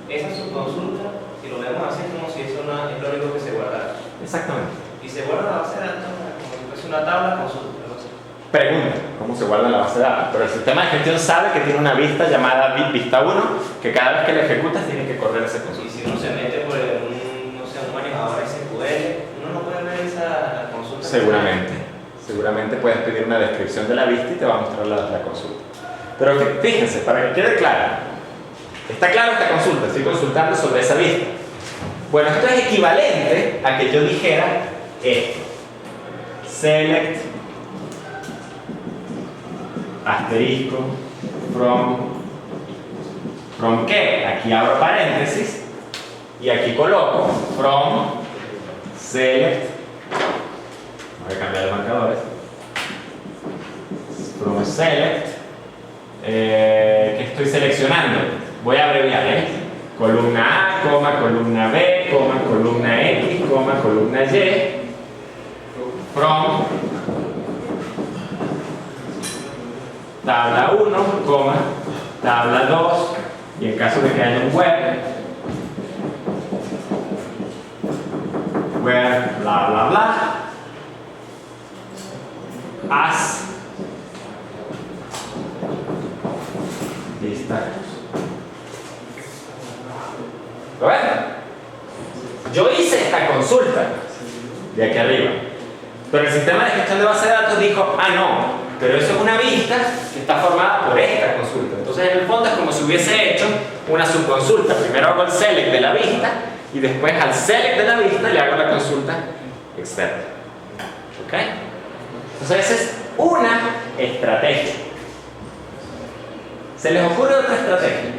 S4: Esa subconsulta, si lo vemos así, es como si es lo único que se guardara.
S1: Exactamente.
S4: Y se guarda la base de datos como si fuese una tabla de consulta. Algo así.
S1: Pregunta, ¿cómo se guarda la base de datos? Pero el sistema de gestión sabe que tiene una vista llamada vista 1, que cada vez que la ejecutas tiene que correr esa
S4: Y
S1: consulta.
S4: si uno se mete por un manejador SQL, uno no puede ver esa consulta.
S1: Seguramente puedes pedir una descripción de la vista y te va a mostrar la consulta. Pero fíjense, para que quede claro, está claro esta consulta, estoy consultando sobre esa vista. Bueno, esto es equivalente a que yo dijera esto. Select asterisco from qué? Aquí abro paréntesis y aquí coloco from select. Voy a cambiar los marcadores. From select, que estoy seleccionando. Voy a abreviar, columna A, columna B, columna X, columna Y, from tabla 1, tabla 2, y en caso de que haya un where bla bla bla, as vista. ¿Lo ven? Yo hice esta consulta de aquí arriba, pero el sistema de gestión de base de datos dijo, no, pero eso es una vista que está formada por esta consulta. Entonces en el fondo es como si hubiese hecho una subconsulta. Primero hago el select de la vista y después al select de la vista le hago la consulta externa. ¿Ok? Entonces esa es una estrategia. ¿Se les ocurre otra estrategia?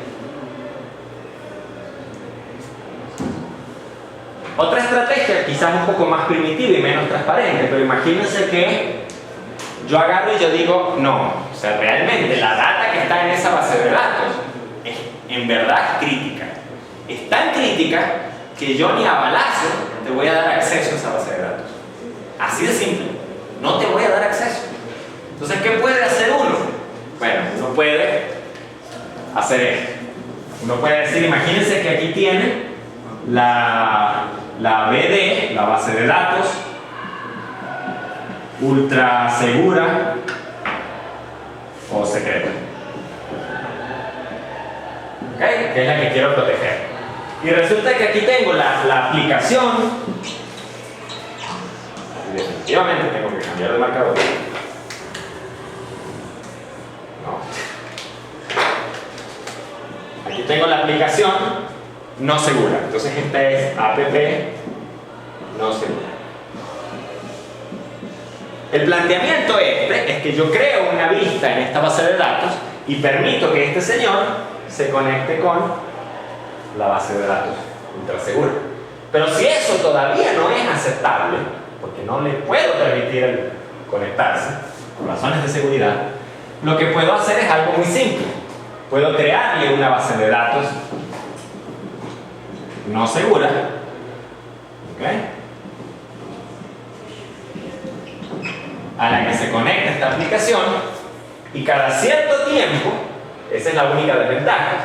S1: Otra estrategia, quizás un poco más primitiva y menos transparente, pero imagínense que yo agarro y yo digo, no, o sea, realmente la data que está en esa base de datos es en verdad crítica. Es tan crítica que yo ni a balazo te voy a dar acceso a esa base de datos. Así de simple, no te voy a dar acceso. Entonces, ¿qué puede hacer uno? Bueno, uno puede hacer esto. Uno puede decir, imagínense que aquí tiene la BD, la base de datos, ultra segura o secreta. ¿Ok? Que es la que quiero proteger. Y resulta que aquí tengo la aplicación. Y definitivamente tengo que cambiar de marcador. No. Aquí tengo la aplicación no segura. Entonces esta es app no segura. El planteamiento es que yo creo una vista en esta base de datos y permito que este señor se conecte con la base de datos ultra segura. Pero si eso todavía no es aceptable, porque no le puedo permitir el conectarse por razones de seguridad, lo que puedo hacer es algo muy simple. Puedo crearle una base de datos no segura, ¿ok?, a la que se conecta esta aplicación, y cada cierto tiempo, esa es la única desventaja,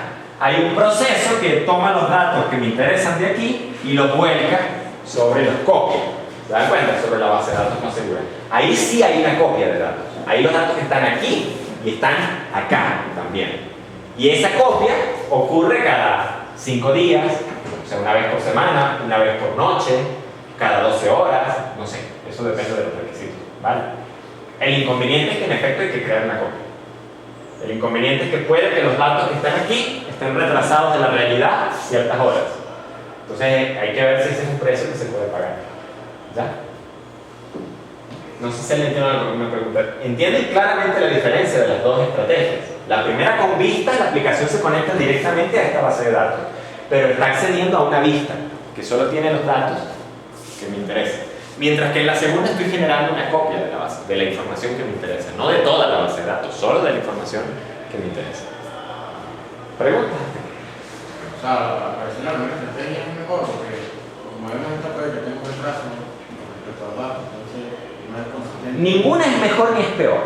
S1: hay un proceso que toma los datos que me interesan de aquí y los vuelca sobre los copias. ¿Se dan cuenta? Sobre la base de datos no segura. Ahí sí hay una copia de datos. Ahí los datos están aquí y están acá también. Y esa copia ocurre cada 5 días, o sea, una vez por semana, una vez por noche, cada 12 horas, no sé, eso depende de los requisitos, ¿vale? El inconveniente es que en efecto hay que crear una copia. El inconveniente es que puede que los datos que están aquí estén retrasados de la realidad ciertas horas. Entonces hay que ver si ese es un precio que se puede pagar. ¿Ya? No sé si alguien tiene algo que me preguntar. ¿Entienden claramente la diferencia de las dos estrategias? La primera, con vista, la aplicación se conecta directamente a esta base de datos, pero está accediendo a una vista que solo tiene los datos que me interesan. Mientras que en la segunda estoy generando una copia de la base, de la información que me interesa, no de toda la base de datos, solo de la información que me interesa. ¿Preguntas?
S7: O sea, personalmente, la estrategia es mejor porque, como vemos esta parte que tengo retraso respecto a los datos, entonces no es consistente.
S1: Ninguna es mejor ni es peor.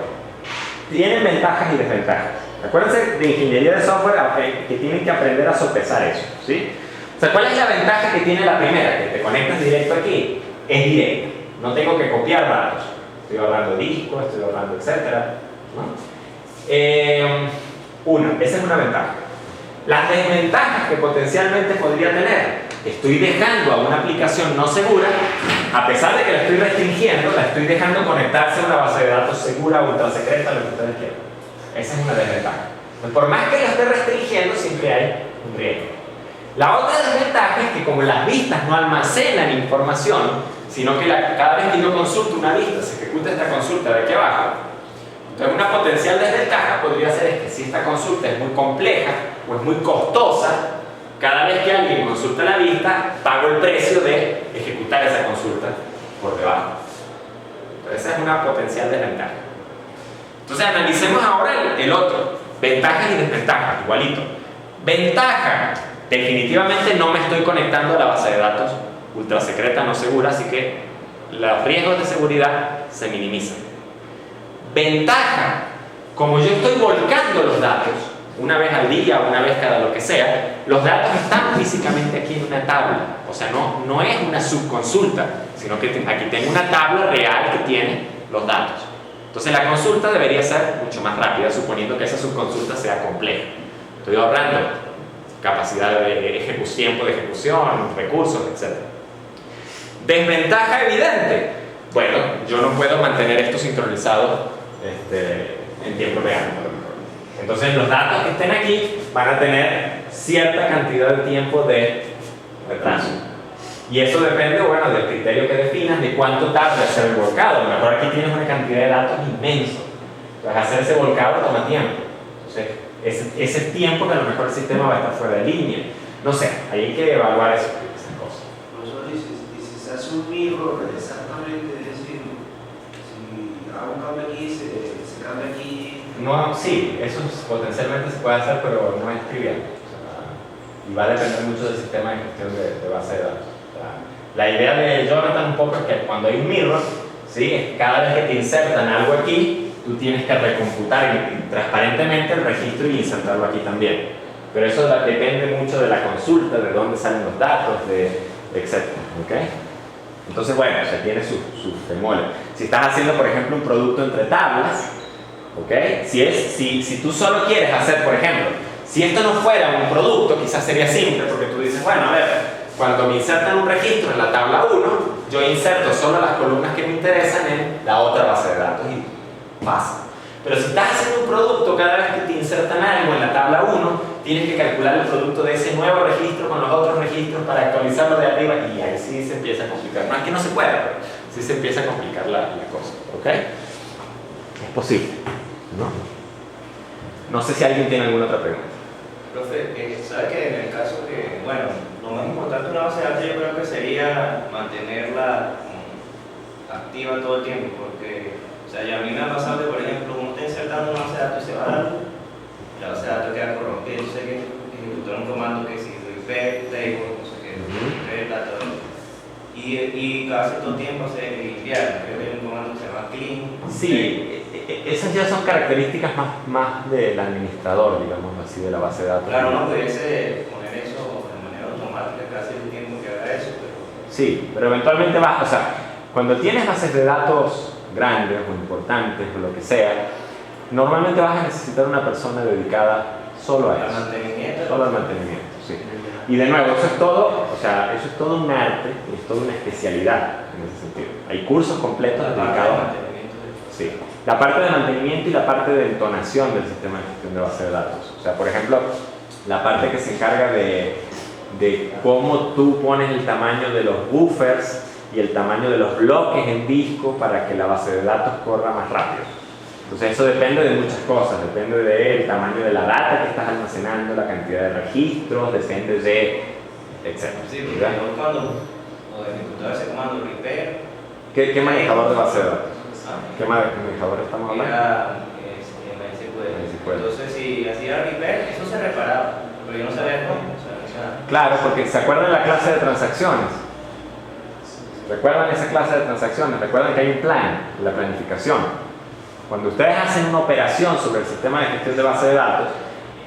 S1: Tienen ventajas y desventajas. Acuérdense de ingeniería de software que tienen que aprender a sopesar eso, ¿sí? O sea, ¿cuál es la ventaja que tiene la primera? Que te conectas directo aquí. Es directa. No tengo que copiar datos. Estoy ahorrando discos, estoy ahorrando, etcétera, ¿no? Esa es una ventaja. Las desventajas que potencialmente podría tener: estoy dejando a una aplicación no segura, a pesar de que la estoy restringiendo, la estoy dejando conectarse a una base de datos segura, ultra secreta, lo que ustedes quieran. Esa es una desventaja. Pues por más que la esté restringiendo, siempre hay un riesgo. La otra desventaja es que como las vistas no almacenan información, sino que cada vez que yo consulto una vista, se ejecuta esta consulta de aquí abajo. Entonces una potencial desventaja podría ser que si esta consulta es muy compleja o es muy costosa, cada vez que alguien consulta la vista, pago el precio de ejecutar esa consulta por debajo. Entonces esa es una potencial desventaja. Entonces analicemos ahora el otro. Ventajas y desventajas, igualito. Ventaja: definitivamente no me estoy conectando a la base de datos ultra secreta no segura, así que los riesgos de seguridad se minimizan. Ventaja: como yo estoy volcando los datos una vez al día, una vez cada lo que sea, los datos están físicamente aquí en una tabla. O sea, no es una subconsulta, sino que aquí tengo una tabla real que tiene los datos. Entonces la consulta debería ser mucho más rápida, suponiendo que esa subconsulta sea compleja. Estoy ahorrando capacidad de tiempo de ejecución, recursos, etc. Desventaja evidente: bueno, yo no puedo mantener esto sincronizado en tiempo real. Entonces los datos que estén aquí van a tener cierta cantidad de tiempo de retraso. Y eso depende, bueno, del criterio que definas, de cuánto tarda hacer el volcado. A lo mejor aquí tienes una cantidad de datos inmenso. Entonces hacer ese volcado toma tiempo. Entonces ese tiempo que a lo mejor el sistema va a estar fuera de línea. No sé, ahí hay que evaluar esas cosas.
S3: Por eso dice, se hace un mirror exactamente, es decir, si hago un cambio aquí, se cambia aquí.
S1: No, sí, eso potencialmente se puede hacer, pero no es trivial. O sea, y va a depender mucho del sistema de gestión de base de datos. O sea, la idea de Jonathan un poco es que cuando hay un mirror, ¿sí?, cada vez que te insertan algo aquí, tú tienes que recomputar transparentemente el registro y insertarlo aquí también. Pero eso depende mucho de la consulta, de dónde salen los datos, etc. ¿Okay? Entonces, bueno, o sea, tiene sus bemoles. Si estás haciendo, por ejemplo, un producto entre tablas, ¿okay? Si tú solo quieres hacer, por ejemplo, si esto no fuera un producto, quizás sería simple, porque tú dices, bueno, a ver, cuando me insertan un registro en la tabla 1, yo inserto solo las columnas que me interesan en la otra base de datos y pasa. Pero si estás haciendo un producto, cada vez que te insertan algo en la tabla 1, tienes que calcular el producto de ese nuevo registro con los otros registros para actualizarlo de arriba, y ahí sí se empieza a complicar. No es que no se pueda, pero sí se empieza a complicar la cosa. ¿Ok? Es posible, ¿no? No sé si alguien tiene alguna otra pregunta.
S4: Profe, ¿sabe que en el caso que, bueno, lo más importante de una base de datos yo creo que sería mantenerla activa todo el tiempo? Porque, o sea, ya a mí me ha pasado que, por ejemplo, uno está insertando una base de datos y se va a dar, la base de datos queda corrompida, yo sé que ejecutar un comando que si repair table, no sé qué, repair data, y cada cierto tiempo hace limpiar, creo que hay un comando que se llama clean.
S1: Sí, esas ya son características más del administrador, digamos así, de la base de datos.
S4: Claro, no pudiese poner eso de manera automática cada cierto tiempo que haga eso, pero...
S1: Sí, pero eventualmente o sea, cuando tienes bases de datos grandes o importantes o lo que sea, normalmente vas a necesitar una persona dedicada solo a eso.
S4: ¿Al mantenimiento?
S1: Solo al mantenimiento, sí. Y de nuevo, eso es todo, o sea, eso es todo un arte, es toda una especialidad en ese sentido. Hay cursos completos dedicados a... Sí, la parte de mantenimiento y la parte de entonación del sistema de gestión de base de datos. O sea, por ejemplo, la parte que se encarga de cómo tú pones el tamaño de los buffers y el tamaño de los bloques en disco para que la base de datos corra más rápido. Entonces eso depende de muchas cosas, depende del tamaño de la data que estás almacenando, la cantidad de registros, depende de... etc.
S4: Sí, porque yo cuando ejecutaba ese comando repair...
S1: ¿Qué manejador de base de datos?
S4: ¿Ah?
S1: ¿Qué manejador estamos hablando?
S4: Era MySQL. Entonces, si hacía repair, eso se reparaba, pero yo no sabía cómo.
S1: Claro, porque ¿se acuerdan la clase de transacciones? ¿Recuerdan esa clase de transacciones? ¿Recuerdan que hay un plan, la planificación? Cuando ustedes hacen una operación sobre el sistema de gestión de base de datos,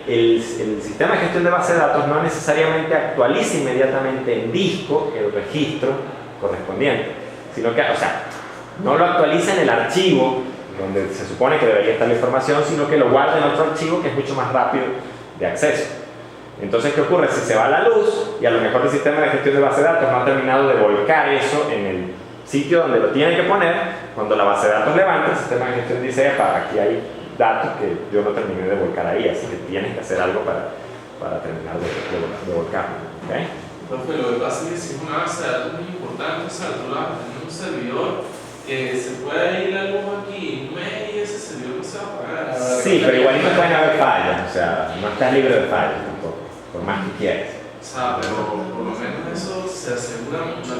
S1: el sistema de gestión de base de datos no necesariamente actualiza inmediatamente en disco el registro correspondiente, sino que, o sea, no lo actualiza en el archivo donde se supone que debería estar la información, sino que lo guarda en otro archivo que es mucho más rápido de acceso. Entonces, ¿qué ocurre? Si se va la luz y a lo mejor el sistema de gestión de base de datos no ha terminado de volcar eso en el sitio donde lo tiene que poner, cuando la base de datos levanta, el sistema de gestión dice, aquí hay datos que yo no terminé de volcar ahí, así que tienes que hacer algo para terminar de volcarlo. ¿Okay?
S2: Profe, lo que pasa es que si es una base de datos muy importante, o sea, tú la vas a tener un servidor que se puede ir la luz aquí un mes y ese servidor no se va a pagar.
S1: Sí, pero igualito pueden haber fallas, o sea, no estás libre de fallas tampoco, por más que quieras.
S2: O sea, pero por lo menos eso se asegura mucho.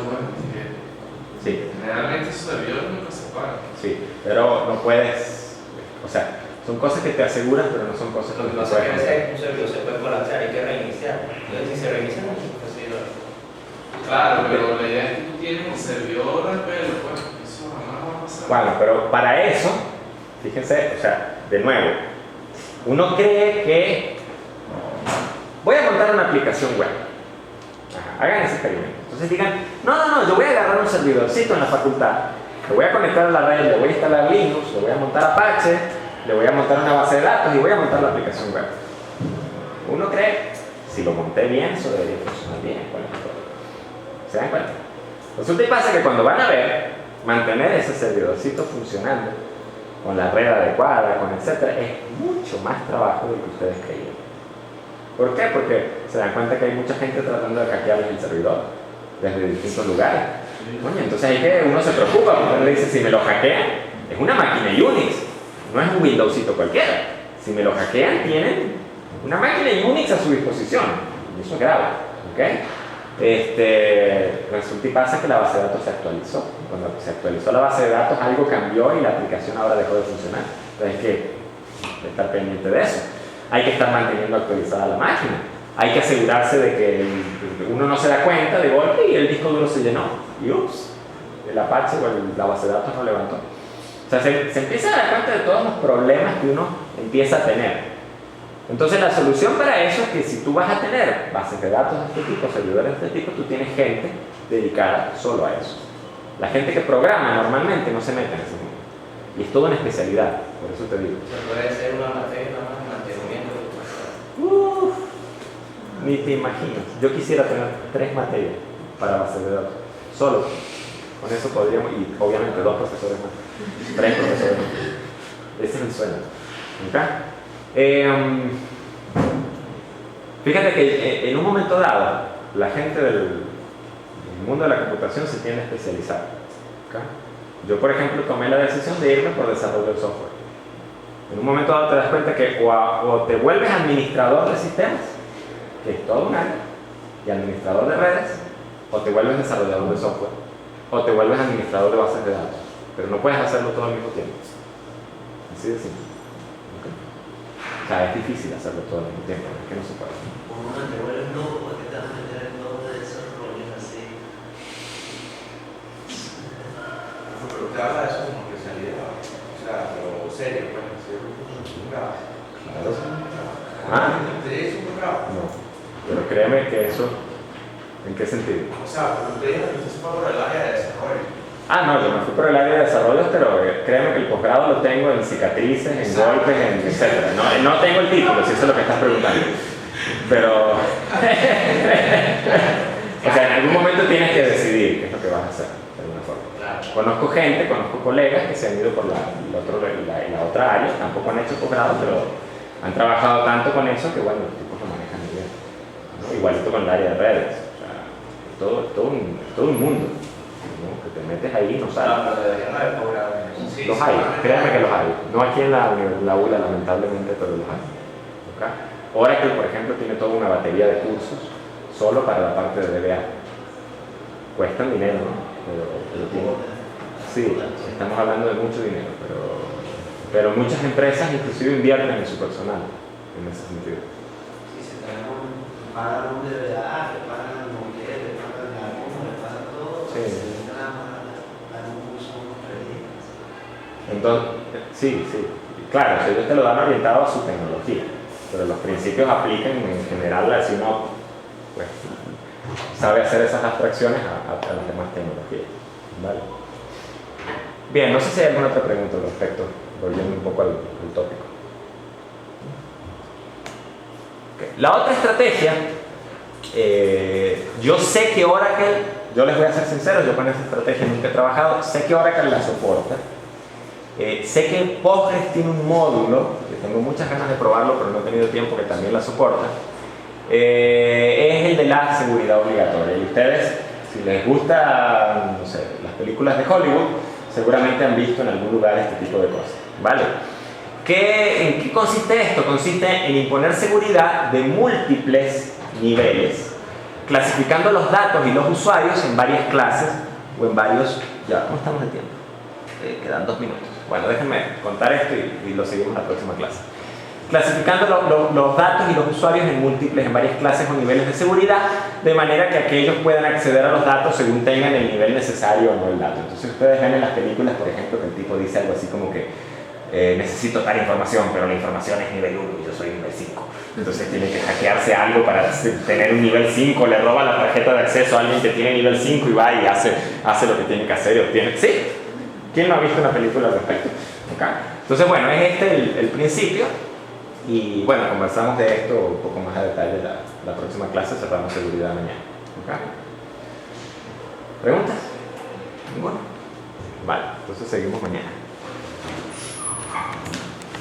S1: Sí.
S2: Generalmente esos servidores nunca se pagan.
S1: Sí, pero no puedes, o sea, son cosas que te aseguran, pero no son cosas que
S4: Lo que pasa es que un servidor se puede colapsar, hay que reiniciar. Entonces, si se reinicia, no se puede.
S2: Claro, pero la idea es que tú tienes el servidor al pelo, pues eso jamás va a pasar.
S1: Bueno, pero para eso, fíjense, o sea, de nuevo, uno cree que voy a montar una aplicación web. Hagan ese experimento. Entonces digan, no, yo voy a agarrar un servidorcito en la facultad, lo voy a conectar a la red, le voy a instalar Linux, le voy a montar Apache, le voy a montar una base de datos y voy a montar la aplicación web. Uno cree, si lo monté bien, eso debería funcionar bien. ¿Se dan cuenta? Resulta y pasa que cuando van a ver, mantener ese servidorcito funcionando, con la red adecuada, con etcétera, es mucho más trabajo de lo que ustedes creían. ¿Por qué? Porque se dan cuenta que hay mucha gente tratando de hackearles el servidor desde distintos lugares. Coño, entonces ahí que uno se preocupa porque uno dice, si me lo hackean, es una máquina Unix, no es un Windowsito cualquiera. Si me lo hackean, tienen una máquina Unix a su disposición. Y eso es grave. ¿Okay? Resulta y pasa que la base de datos se actualizó. Cuando se actualizó la base de datos, algo cambió y la aplicación ahora dejó de funcionar. Entonces hay que estar pendiente de eso. Hay que estar manteniendo actualizada la máquina. Hay que asegurarse de que uno no se da cuenta de golpe y el disco duro se llenó. Y ups, el Apache o la base de datos no levantó. O sea, se empieza a dar cuenta de todos los problemas que uno empieza a tener. Entonces la solución para eso es que si tú vas a tener bases de datos de este tipo, servidores de este tipo, tú tienes gente dedicada solo a eso. La gente que programa normalmente no se mete en ese mundo. Y es toda una especialidad, por eso te digo.
S4: Se puede ser una materia nada más de mantenimiento.
S1: Ni te imaginas. Yo quisiera tener 3 materias para bases de datos. Solo. Con eso podríamos, y obviamente 2 profesores más. 3 profesores más. Ese es el sueño. ¿Okay? Fíjate que en un momento dado, la gente del mundo de la computación se tiende a especializar. ¿Okay? Yo, por ejemplo, tomé la decisión de irme por desarrollo de software. En un momento dado te das cuenta que o te vuelves administrador de sistemas, que es todo un área, y administrador de redes, o te vuelves desarrollador de software, o te vuelves administrador de bases de datos. Pero no puedes hacerlo todo al mismo tiempo. Así de simple. ¿Okay? O sea, es difícil hacerlo todo al mismo tiempo, es que no se puede.
S3: Como una te vuelves loco, porque te vas a meter en todo de esos roles así.
S8: Pero usted habla de eso como especialidad, o sea, pero serio, pues, un grado.
S1: Claro.
S8: ¿Usted es un grado?
S1: No, pero créeme que eso, ¿en qué sentido?
S8: O sea, porque usted dijo que usted se fue por el área de desarrollo.
S1: No, yo me fui por el área de desarrollo, pero créeme que el posgrado lo tengo en cicatrices, en golpes, en etc. No tengo el título, si eso es lo que estás preguntando. Pero, o sea, en algún momento tienes que decidir qué es lo que vas a hacer, de alguna forma. Conozco gente, conozco colegas que se han ido por la otra área, tampoco han hecho posgrado, pero han trabajado tanto con eso que, bueno, los tipos lo manejan muy bien, ¿no? Igualito con el área de redes, o sea, todo un mundo, ¿no? Que te metes ahí y no sales.
S4: No, pero deberían haber posgrado en eso.
S8: Sí,
S1: Los hay, créanme que los hay. No aquí en la ULA, lamentablemente, pero los hay. ¿Okay? Oracle, por ejemplo, tiene toda una batería de cursos solo para la parte de DBA. Cuestan dinero, ¿no? Pero tienen. Sí, estamos hablando de mucho dinero, pero muchas empresas inclusive invierten en su personal, en ese sentido.
S3: Si se pagan un DBA, le pagan un hotel, le pagan algo, le pagan todo,
S1: Sí.
S3: se dedican a dar un curso, unos créditos.
S1: Entonces, sí, claro, ellos te lo dan orientado a su tecnología, pero los principios aplican en general si uno pues, sabe hacer esas abstracciones a las demás tecnologías. ¿Vale? Bien, no sé si hay alguna otra pregunta al respecto, volviendo un poco al tópico. Okay. La otra estrategia, yo sé que Oracle, yo les voy a ser sincero, yo con esa estrategia nunca he trabajado, sé que Oracle la soporta. Sé que Postgres tiene un módulo, que tengo muchas ganas de probarlo, pero no he tenido tiempo, que también la soporta. Es el de la seguridad obligatoria. Y ustedes, si les gusta, no sé, las películas de Hollywood, seguramente han visto en algún lugar este tipo de cosas, ¿vale? ¿En qué consiste esto? Consiste en imponer seguridad de múltiples niveles, clasificando los datos y los usuarios en varias clases o en varios... Ya, ¿cómo estamos de tiempo? Quedan 2 minutos. Bueno, déjenme contar esto y lo seguimos en la próxima clase. Clasificando los datos y los usuarios en varias clases o niveles de seguridad, de manera que aquellos puedan acceder a los datos según tengan el nivel necesario o no el dato. Entonces ustedes ven en las películas, por ejemplo, que el tipo dice algo así como que necesito tal información, pero la información es nivel 1 y yo soy nivel 5. Entonces tiene que hackearse algo para tener un nivel 5, le roba la tarjeta de acceso a alguien que tiene nivel 5 y va y hace lo que tiene que hacer y obtiene. ¿Sí? ¿Quién no ha visto una película al respecto? ¿Okay? Entonces, bueno, es este el principio. Y bueno, conversamos de esto un poco más a detalle la próxima clase, cerramos seguridad mañana. ¿Okay? ¿Preguntas? Bueno, vale, entonces seguimos mañana.